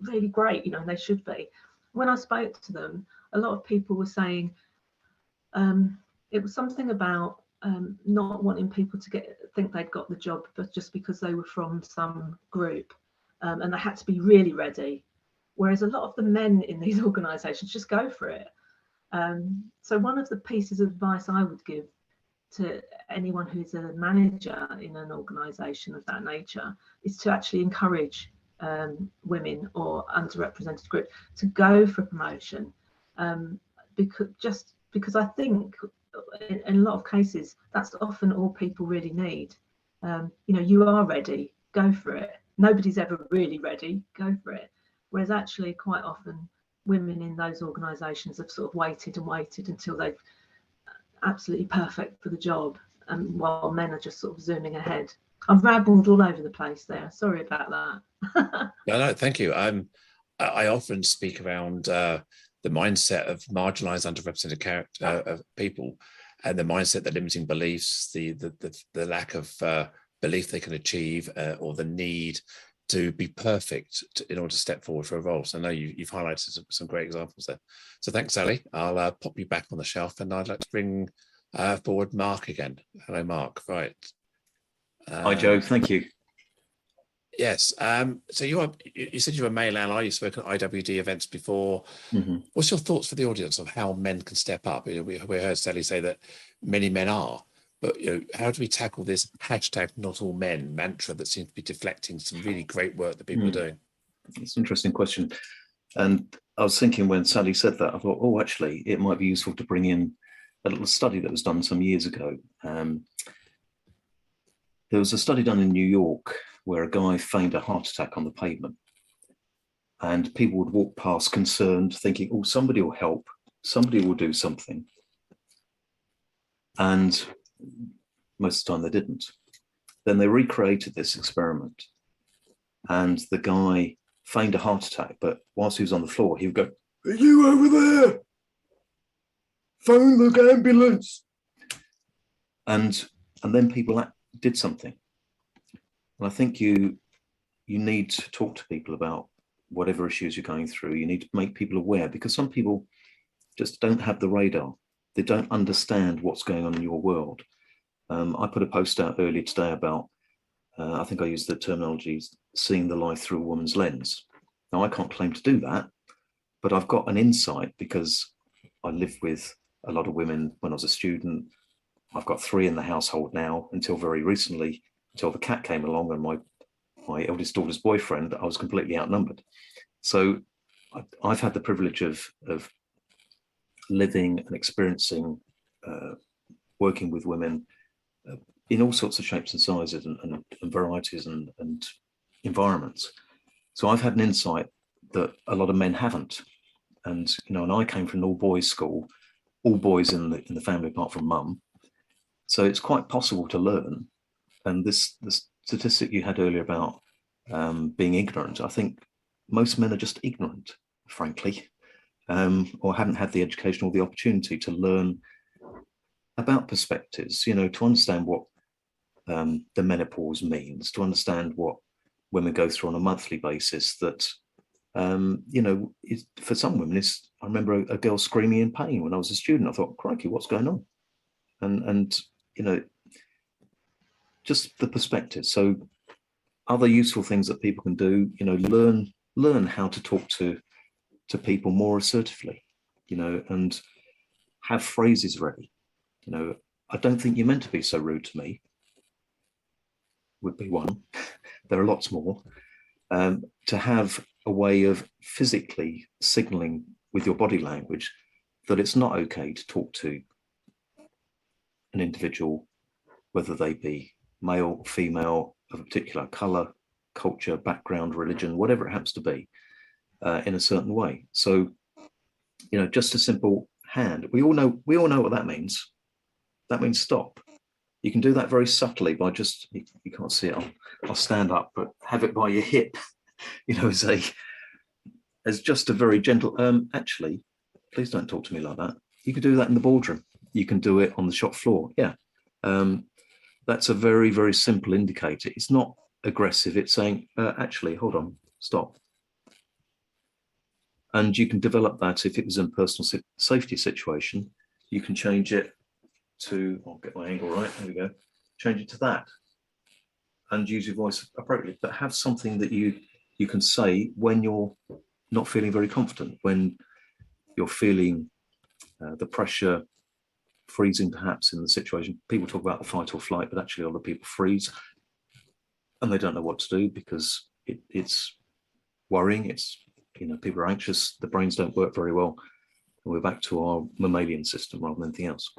really great, and they should be. When I spoke to them, a lot of people were saying it was something about not wanting people to think they'd got the job, but just because they were from some group, and they had to be really ready. Whereas a lot of the men in these organisations just go for it. So one of the pieces of advice I would give to anyone who's a manager in an organisation of that nature is to actually encourage women or underrepresented groups to go for promotion, because I think in a lot of cases that's often all people really need. You are ready, go for it. Nobody's ever really ready, go for it. Whereas actually quite often women in those organisations have sort of waited and waited until they're absolutely perfect for the job, and while men are just sort of zooming ahead. I've rambled all over the place there. Sorry about that. No, thank you. I often speak around the mindset of marginalised, underrepresented people, and the mindset, the limiting beliefs, the lack of belief they can achieve, or the need to be perfect in order to step forward for a role. So I know you've highlighted some great examples there. So thanks, Sally. I'll pop you back on the shelf, and I'd like to bring forward Mark again. Hello, Mark. Right. Hi, Joe. Thank you. Yes. So you said you're a male ally. You've spoken at IWD events before. Mm-hmm. What's your thoughts for the audience of how men can step up? We heard Sally say that many men are, but how do we tackle this #NotAllMen mantra that seems to be deflecting some really great work that people are doing? It's an interesting question. And I was thinking when Sally said that, I thought, oh, actually, it might be useful to bring in a little study that was done some years ago. there was a study done in New York where a guy feigned a heart attack on the pavement, and people would walk past concerned, thinking, oh, somebody will help, somebody will do something. And most of the time they didn't. Then they recreated this experiment, and the guy feigned a heart attack, but whilst he was on the floor, he would go, "Are you over there? Phone the ambulance." And then people did something. And I think you need to talk to people about whatever issues you're going through. You need to make people aware, because some people just don't have the radar. They don't understand what's going on in your world. I put a post out earlier today about, I think I used the terminology, seeing the life through a woman's lens. Now, I can't claim to do that, but I've got an insight because I lived with a lot of women when I was a student. I've got 3 in the household now. Until very recently, until the cat came along and my eldest daughter's boyfriend, I was completely outnumbered. So I've had the privilege of living and experiencing, working with women in all sorts of shapes and sizes and varieties and environments. So I've had an insight that a lot of men haven't. And, you know, and I came from an all boys school, all boys in the family apart from mum. So it's quite possible to learn. And the statistic you had earlier about being ignorant, I think most men are just ignorant, frankly, or haven't had the education or the opportunity to learn about perspectives, you know, to understand what the menopause means, to understand what women go through on a monthly basis, that, you know, for some women, I remember a girl screaming in pain when I was a student. I thought, crikey, what's going on? And you know, just the perspective. So other useful things that people can do, you know, learn how to talk to people more assertively, you know, and have phrases ready. You know, I don't think you're meant to be so rude to me, would be one. There are lots more. To have a way of physically signaling with your body language that it's not okay to talk to an individual, whether they be male, female, of a particular colour, culture, background, religion, whatever it happens to be, in a certain way. So, you know, just a simple hand. We all know what that means. That means stop. You can do that very subtly by just, you can't see it, I'll stand up, but have it by your hip, you know, as just a very gentle, actually, please don't talk to me like that. You can do that in the boardroom. You can do it on the shop floor. Yeah. That's a very, very simple indicator. It's not aggressive. It's saying, actually, hold on, stop. And you can develop that. If it was in a personal safety situation, you can change it to, I'll get my angle right, there we go. Change it to that and use your voice appropriately, but have something that you can say when you're not feeling very confident, when you're feeling the pressure, freezing perhaps in the situation. People talk about the fight or flight, but actually a lot of people freeze and they don't know what to do because it's worrying. It's, you know, people are anxious, the brains don't work very well. And we're back to our mammalian system rather than anything else.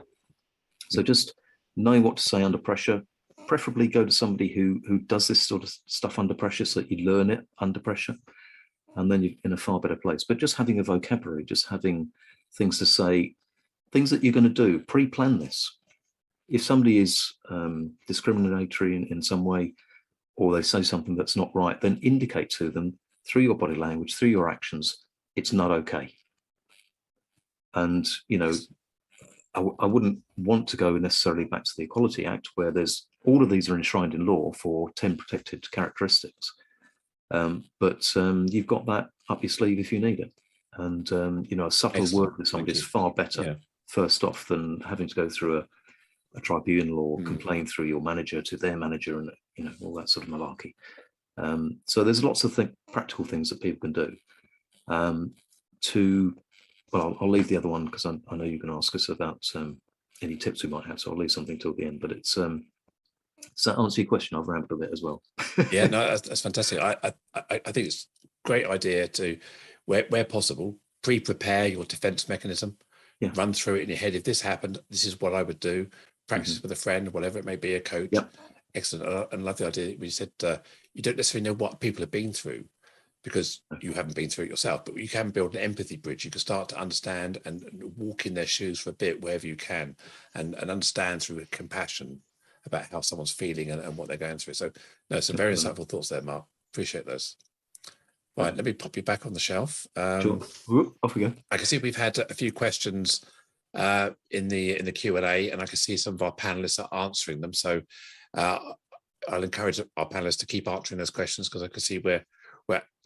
So just knowing what to say under pressure, preferably go to somebody who does this sort of stuff under pressure so that you learn it under pressure, and then you're in a far better place. But just having a vocabulary, just having things to say, things that you're going to do, pre-plan this. If somebody is discriminatory in some way, or they say something that's not right, then indicate to them through your body language, through your actions, it's not okay. And, you know, I wouldn't want to go necessarily back to the Equality Act, where there's all of these are enshrined in law for 10 protected characteristics. But you've got that up your sleeve if you need it. And, you know, a subtle word with somebody is far better, first off, than having to go through a tribunal or complain through your manager to their manager and, you know, all that sort of malarkey. So there's lots of practical things that people can do well, I'll leave the other one because I know you can ask us about any tips we might have, so I'll leave something till the end. But it's does that answer your question? I've rambled a bit as well. Yeah, no, that's fantastic. I think it's a great idea to, where possible, pre-prepare your defense mechanism. Yeah. Run through it in your head. If this happened, this is what I would do. Practice with a friend, whatever it may be, a coach. Yep. Excellent. And I love the idea when you said you don't necessarily know what people have been through because you haven't been through it yourself, but you can build an empathy bridge. You can start to understand and walk in their shoes for a bit wherever you can, and understand through compassion about how someone's feeling and what they're going through. So no, some very insightful thoughts there, Mark. Appreciate those. Right, let me pop you back on the shelf. Sure. Off we go. I can see we've had a few questions in the Q&A, and I can see some of our panelists are answering them. So I'll encourage our panelists to keep answering those questions, because I can see we're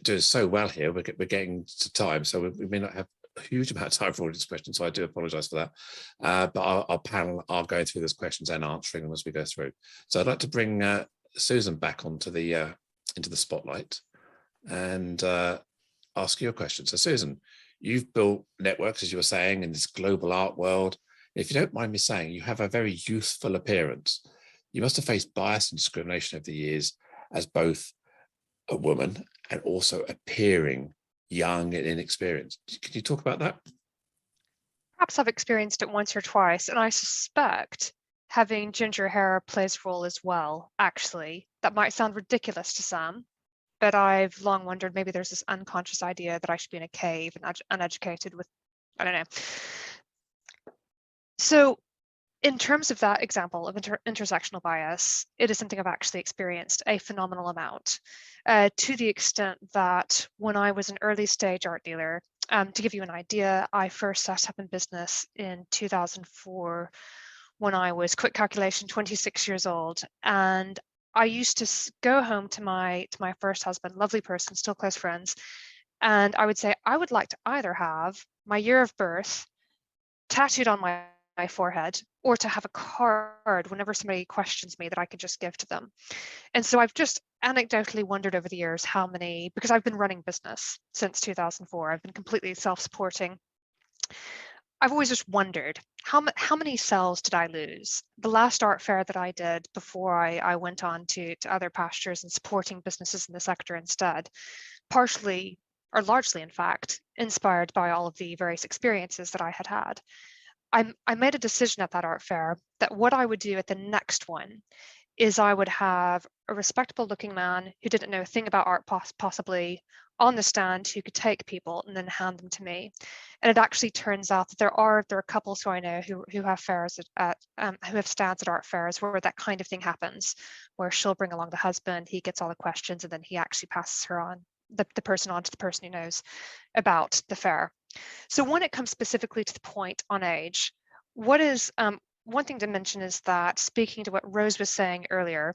doing so well here. We're getting to time, so we may not have a huge amount of time for all these questions, so I do apologize for that. But our panel are going through those questions and answering them as we go through. So I'd like to bring Susan back onto the into the spotlight and ask you a question. So Susan, you've built networks, as you were saying, in this global art world. If you don't mind me saying, you have a very youthful appearance. You must have faced bias and discrimination over the years as both a woman and also appearing young and inexperienced. Can you talk about that? Perhaps I've experienced it once or twice, and I suspect having ginger hair plays a role as well, actually. That might sound ridiculous to some, but I've long wondered, maybe there's this unconscious idea that I should be in a cave and uneducated with, I don't know. So in terms of that example of intersectional bias, it is something I've actually experienced a phenomenal amount, to the extent that when I was an early stage art dealer, to give you an idea, I first set up in business in 2004 when I was, quick calculation, 26 years old. And I used to go home to my first husband, lovely person, still close friends, and I would say, I would like to either have my year of birth tattooed on my forehead, or to have a card whenever somebody questions me that I could just give to them. And so I've just anecdotally wondered over the years how many, because I've been running business since 2004, I've been completely self-supporting. I've always just wondered, how many sales did I lose? The last art fair that I did before I went on to other pastures and supporting businesses in the sector instead, partially, or largely in fact, inspired by all of the various experiences that I had had. I made a decision at that art fair that what I would do at the next one is I would have a respectable looking man who didn't know a thing about art possibly on the stand, who could take people and then hand them to me. And it actually turns out that there are couples who I know who have fairs at who have stands at art fairs where that kind of thing happens, where she'll bring along the husband, he gets all the questions, and then he actually passes her on, the person on to the person who knows about the fair. So when it comes specifically to the point on age, what is one thing to mention is that, speaking to what Rose was saying earlier,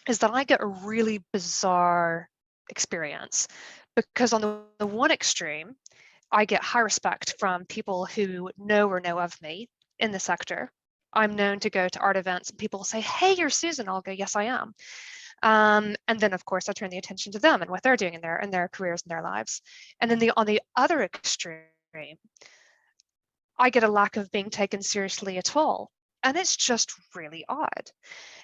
is that I get a really bizarre experience, because on the one extreme, I get high respect from people who know or know of me in the sector. I'm known to go to art events and people will say, hey, you're Susan. I'll go, yes, I am. And then, of course, I turn the attention to them and what they're doing in their careers and their lives. And then on the other extreme, I get a lack of being taken seriously at all. And it's just really odd.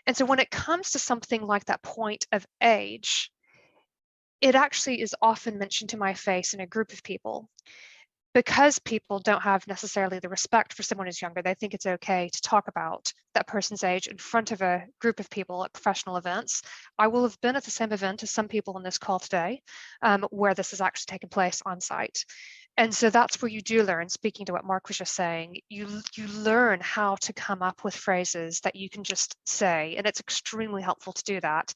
And so when it comes to something like that point of age, it actually is often mentioned to my face in a group of people, because people don't have necessarily the respect for someone who's younger. They think it's okay to talk about that person's age in front of a group of people at professional events. I will have been at the same event as some people on this call today, where this has actually taken place on site. And so that's where you do learn, speaking to what Mark was just saying, you learn how to come up with phrases that you can just say, and it's extremely helpful to do that.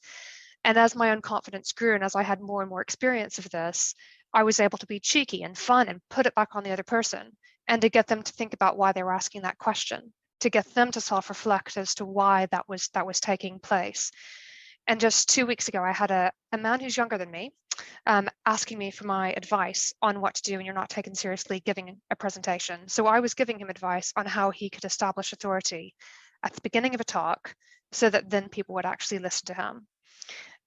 And as my own confidence grew, and as I had more and more experience of this, I was able to be cheeky and fun and put it back on the other person, and to get them to think about why they were asking that question, to get them to self-reflect as to why that was taking place. And just 2 weeks ago, I had a man who's younger than me asking me for my advice on what to do when you're not taken seriously giving a presentation. So I was giving him advice on how he could establish authority at the beginning of a talk so that then people would actually listen to him.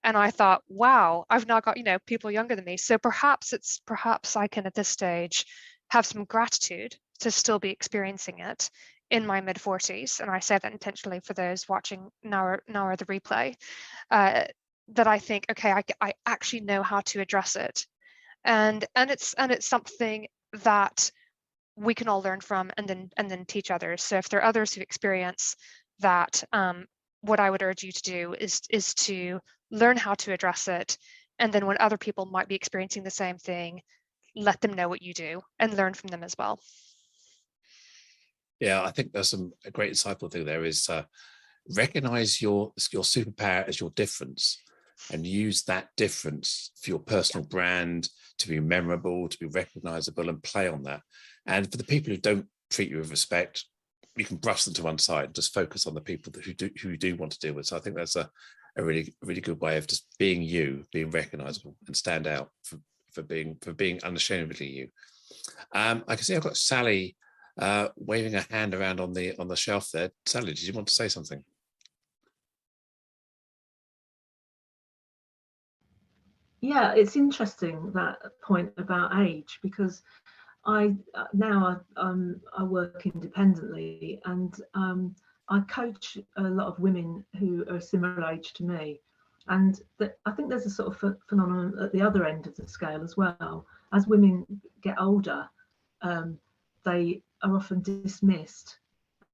And I thought, wow, I've now got, people younger than me. So perhaps I can at this stage have some gratitude to still be experiencing it in my mid-40s. And I say that intentionally for those watching now or the replay, that I think, okay, I actually know how to address it. And it's something that we can all learn from and then teach others. So if there are others who experience that, what I would urge you to do is to learn how to address it. And then when other people might be experiencing the same thing, let them know what you do and learn from them as well. Yeah, I think there's a great insightful thing there is recognize your superpower as your difference and use that difference for your personal brand to be memorable, to be recognizable, and play on that. And for the people who don't treat you with respect, you can brush them to one side and just focus on the people who you do want to deal with. So I think that's a really good way of just being you, being recognizable, and stand out for being unashamedly you. I can see I've got Sally waving her hand around on the shelf there. Sally, did you want to say something? Yeah, it's interesting, that point about age, because I work independently, and I coach a lot of women who are a similar age to me, and I think there's a sort of phenomenon at the other end of the scale as well. As women get older, they are often dismissed,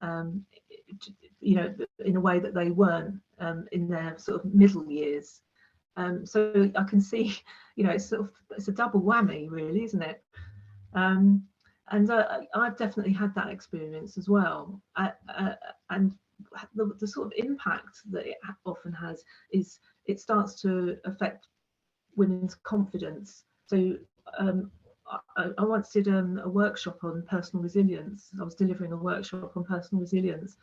you know, in a way that they weren't in their sort of middle years. So I can see, you know, it's a double whammy, really, isn't it? And I've definitely had that experience as well. And the sort of impact that it often has is it starts to affect women's confidence. So I once did a workshop on personal resilience. I was delivering a workshop on personal resilience,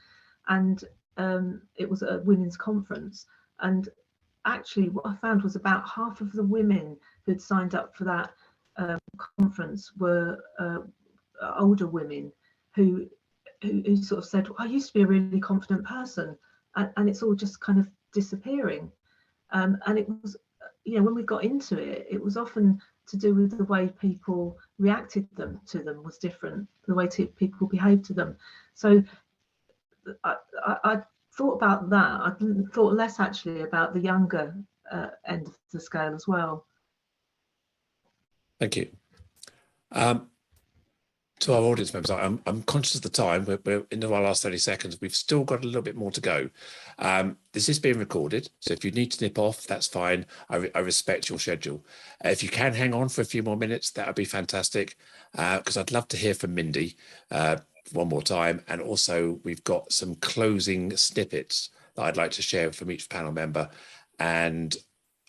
and it was a women's conference. And actually, what I found was about half of the women who'd signed up for that conference were older women who sort of said, well, I used to be a really confident person, and it's all just kind of disappearing. And it was, you know, when we got into it, it was often to do with the way people reacted to them was different, the way people behaved to them. So I thought about that. I thought less actually about the younger end of the scale as well. Thank you. To our audience members, I'm conscious of the time. We're into our last 30 seconds. We've still got a little bit more to go. This is being recorded, so if you need to nip off, that's fine. I respect your schedule. If you can hang on for a few more minutes, that would be fantastic, because I'd love to hear from Mindy one more time. And also, we've got some closing snippets that I'd like to share from each panel member. And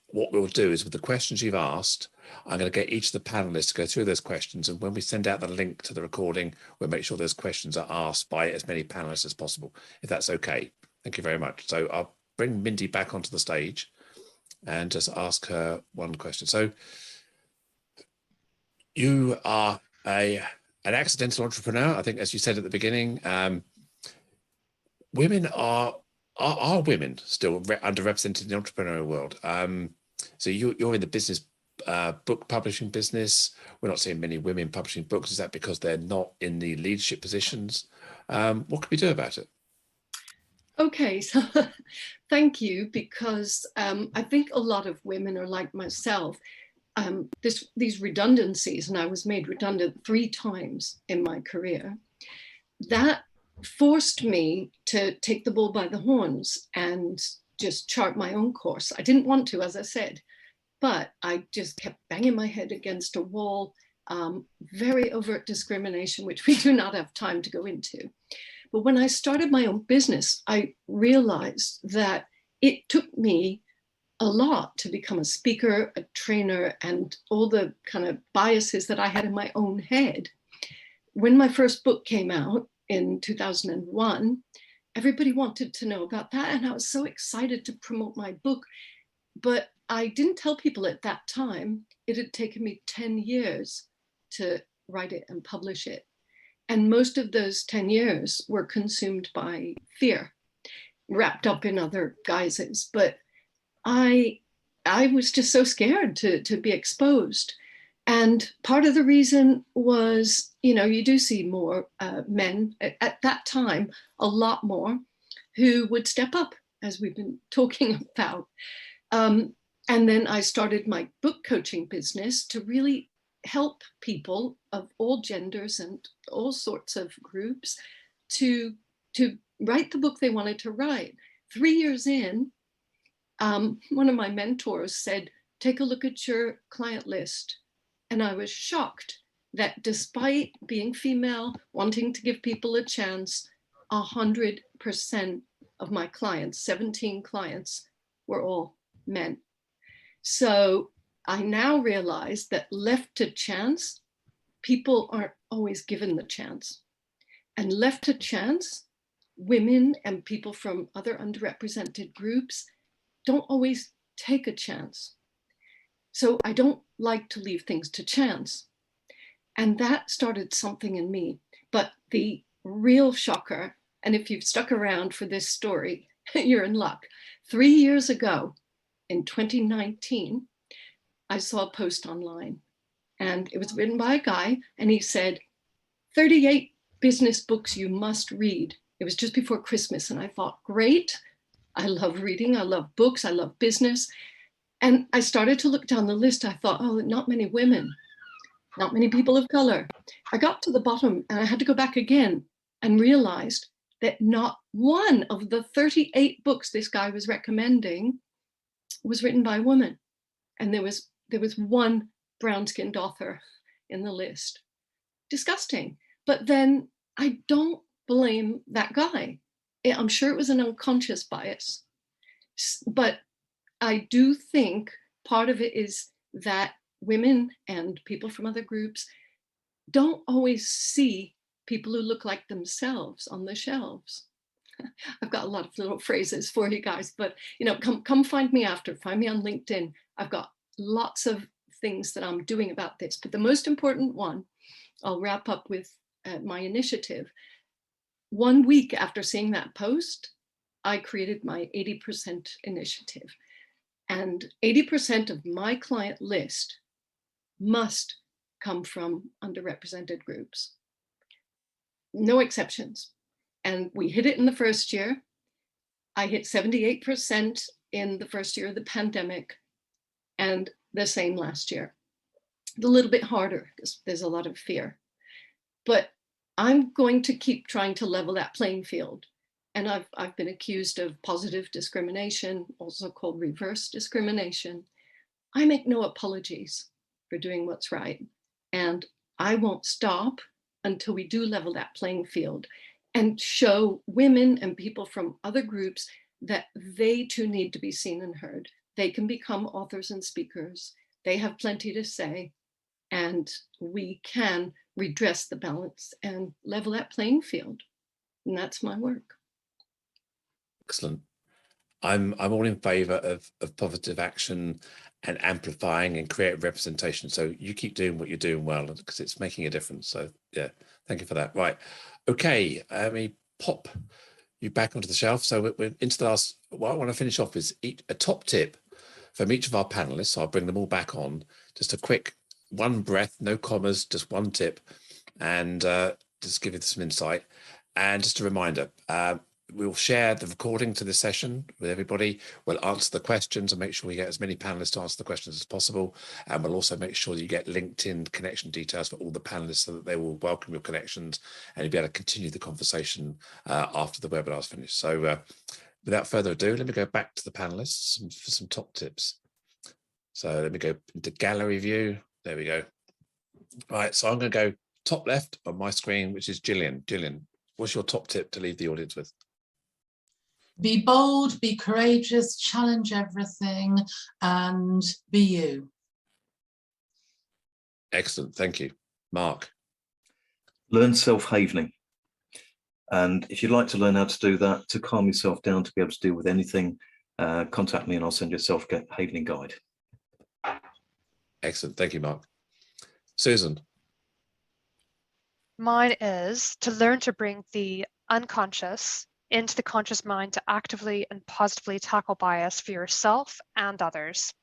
what we'll do is, with the questions you've asked, I'm going to get each of the panelists to go through those questions, and when we send out the link to the recording, we'll make sure those questions are asked by as many panelists as possible, if that's okay. Thank you very much. So I'll bring Mindy back onto the stage and just ask her one question. So you are an accidental entrepreneur, I think, as you said at the beginning. Women are women still underrepresented in the entrepreneurial world? So you're in the business, book publishing business. We're not seeing many women publishing books. Is that because they're not in the leadership positions? What can we do about it? Okay, so thank you, because I think a lot of women are like myself. These redundancies, and I was made redundant 3 times in my career, that forced me to take the bull by the horns and just chart my own course. I didn't want to, as I said, but I just kept banging my head against a wall, very overt discrimination, which we do not have time to go into. But when I started my own business, I realized that it took me a lot to become a speaker, a trainer, and all the kind of biases that I had in my own head. When my first book came out in 2001, everybody wanted to know about that. And I was so excited to promote my book. But I didn't tell people at that time it had taken me 10 years to write it and publish it. And most of those 10 years were consumed by fear, wrapped up in other guises. But I was just so scared to be exposed. And part of the reason was, you know, you do see more men at that time, a lot more, who would step up, as we've been talking about. And then I started my book coaching business to really help people of all genders and all sorts of groups to write the book they wanted to write. 3 years in, one of my mentors said, take a look at your client list. And I was shocked that despite being female, wanting to give people a chance, 100% of my clients, 17 clients, were all men. So I now realize that left to chance, people aren't always given the chance. And left to chance, women and people from other underrepresented groups don't always take a chance. So I don't like to leave things to chance. And that started something in me. But the real shocker, and if you've stuck around for this story, you're in luck. 3 years ago, in 2019, I saw a post online, and it was written by a guy, and he said, 38 business books you must read. It was just before Christmas, and I thought, great. I love reading, I love books, I love business. And I started to look down the list. I thought, oh, not many women, not many people of color. I got to the bottom and I had to go back again and realized that not one of the 38 books this guy was recommending was written by a woman. And there was one brown-skinned author in the list. Disgusting. But then I don't blame that guy. I'm sure it was an unconscious bias. But I do think part of it is that women and people from other groups don't always see people who look like themselves on the shelves. I've got a lot of little phrases for you guys, but come find me after, find me on LinkedIn. I've got lots of things that I'm doing about this, but the most important one, I'll wrap up with my initiative. 1 week after seeing that post, I created my 80% initiative. And 80% of my client list must come from underrepresented groups. No exceptions. And we hit it in the first year. I hit 78% in the first year of the pandemic, and the same last year. A little bit harder because there's a lot of fear. But I'm going to keep trying to level that playing field. And I've been accused of positive discrimination, also called reverse discrimination. I make no apologies for doing what's right. And I won't stop until we do level that playing field and show women and people from other groups that they too need to be seen and heard. They can become authors and speakers. They have plenty to say, and we can redress the balance and level that playing field. And that's my work. Excellent. I'm all in favour of positive action and amplifying and creative representation. So you keep doing what you're doing well, because it's making a difference. So yeah, thank you for that. Right. Okay. Let me pop you back onto the shelf. So we're into the last, what I want to finish off is a top tip from each of our panelists. So I'll bring them all back on. Just a quick one breath, no commas, just one tip, and just give you some insight. And just a reminder, we'll share the recording to this session with everybody. We'll answer the questions and make sure we get as many panelists to answer the questions as possible. And we'll also make sure that you get LinkedIn connection details for all the panelists so that they will welcome your connections and you'll be able to continue the conversation after the webinar is finished. So without further ado, let me go back to the panelists for some top tips. So let me go into gallery view. There we go. Right, so I'm going to go top left on my screen, which is Gillian. Gillian, what's your top tip to leave the audience with? Be bold, be courageous, challenge everything, and be you. Excellent, thank you. Mark? Learn self-havening. And if you'd like to learn how to do that, to calm yourself down, to be able to deal with anything, contact me and I'll send you a self-havening guide. Excellent, thank you, Mark. Susan? Mine is to learn to bring the unconscious into the conscious mind to actively and positively tackle bias for yourself and others.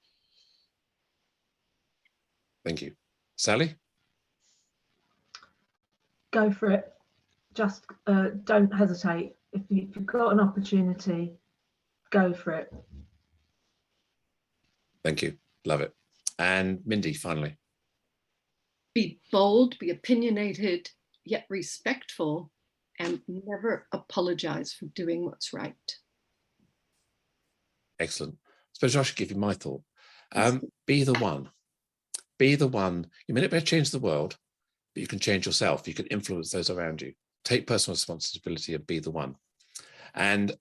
Thank you. Sally? Go for it. Just don't hesitate. If you've got an opportunity, go for it. Thank you. Love it. And Mindy, finally. Be bold, be opinionated, yet respectful, and never apologize for doing what's right. Excellent. I suppose I should give you my thought. Be the one. Be the one. You may not be able to change the world, but you can change yourself. You can influence those around you. Take personal responsibility and be the one. And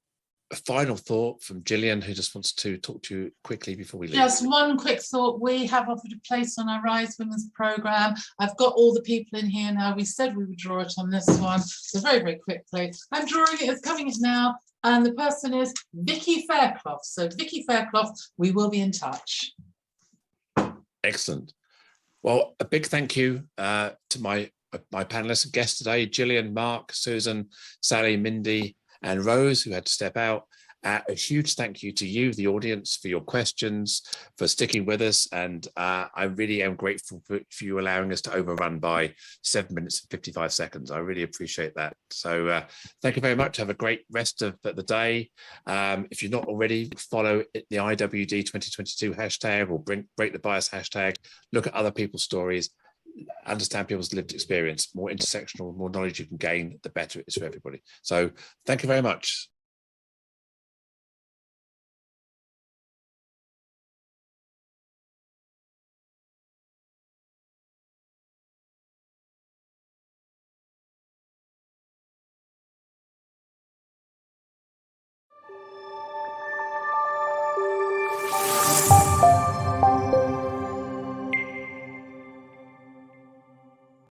a final thought from Gillian, who just wants to talk to you quickly before we leave. Just one quick thought. We have offered a place on our Rise Women's programme. I've got all the people in here now. We said we would draw it on this one. So very, very quickly. I'm drawing it, it's coming in now. And the person is Vicky Fairclough. So Vicky Fairclough, we will be in touch. Excellent. Well, a big thank you to my panelists and guests today, Gillian, Mark, Susan, Sally, Mindy, and Rose, who had to step out. A huge thank you to you, the audience, for your questions, for sticking with us. And I really am grateful for you allowing us to overrun by 7 minutes and 55 seconds. I really appreciate that. So thank you very much. Have a great rest of the day. If you're not already, follow the IWD 2022 hashtag or Break the Bias hashtag. Look at other people's stories. Understand people's lived experience. More intersectional, more knowledge you can gain, the better it is for everybody. So thank you very much.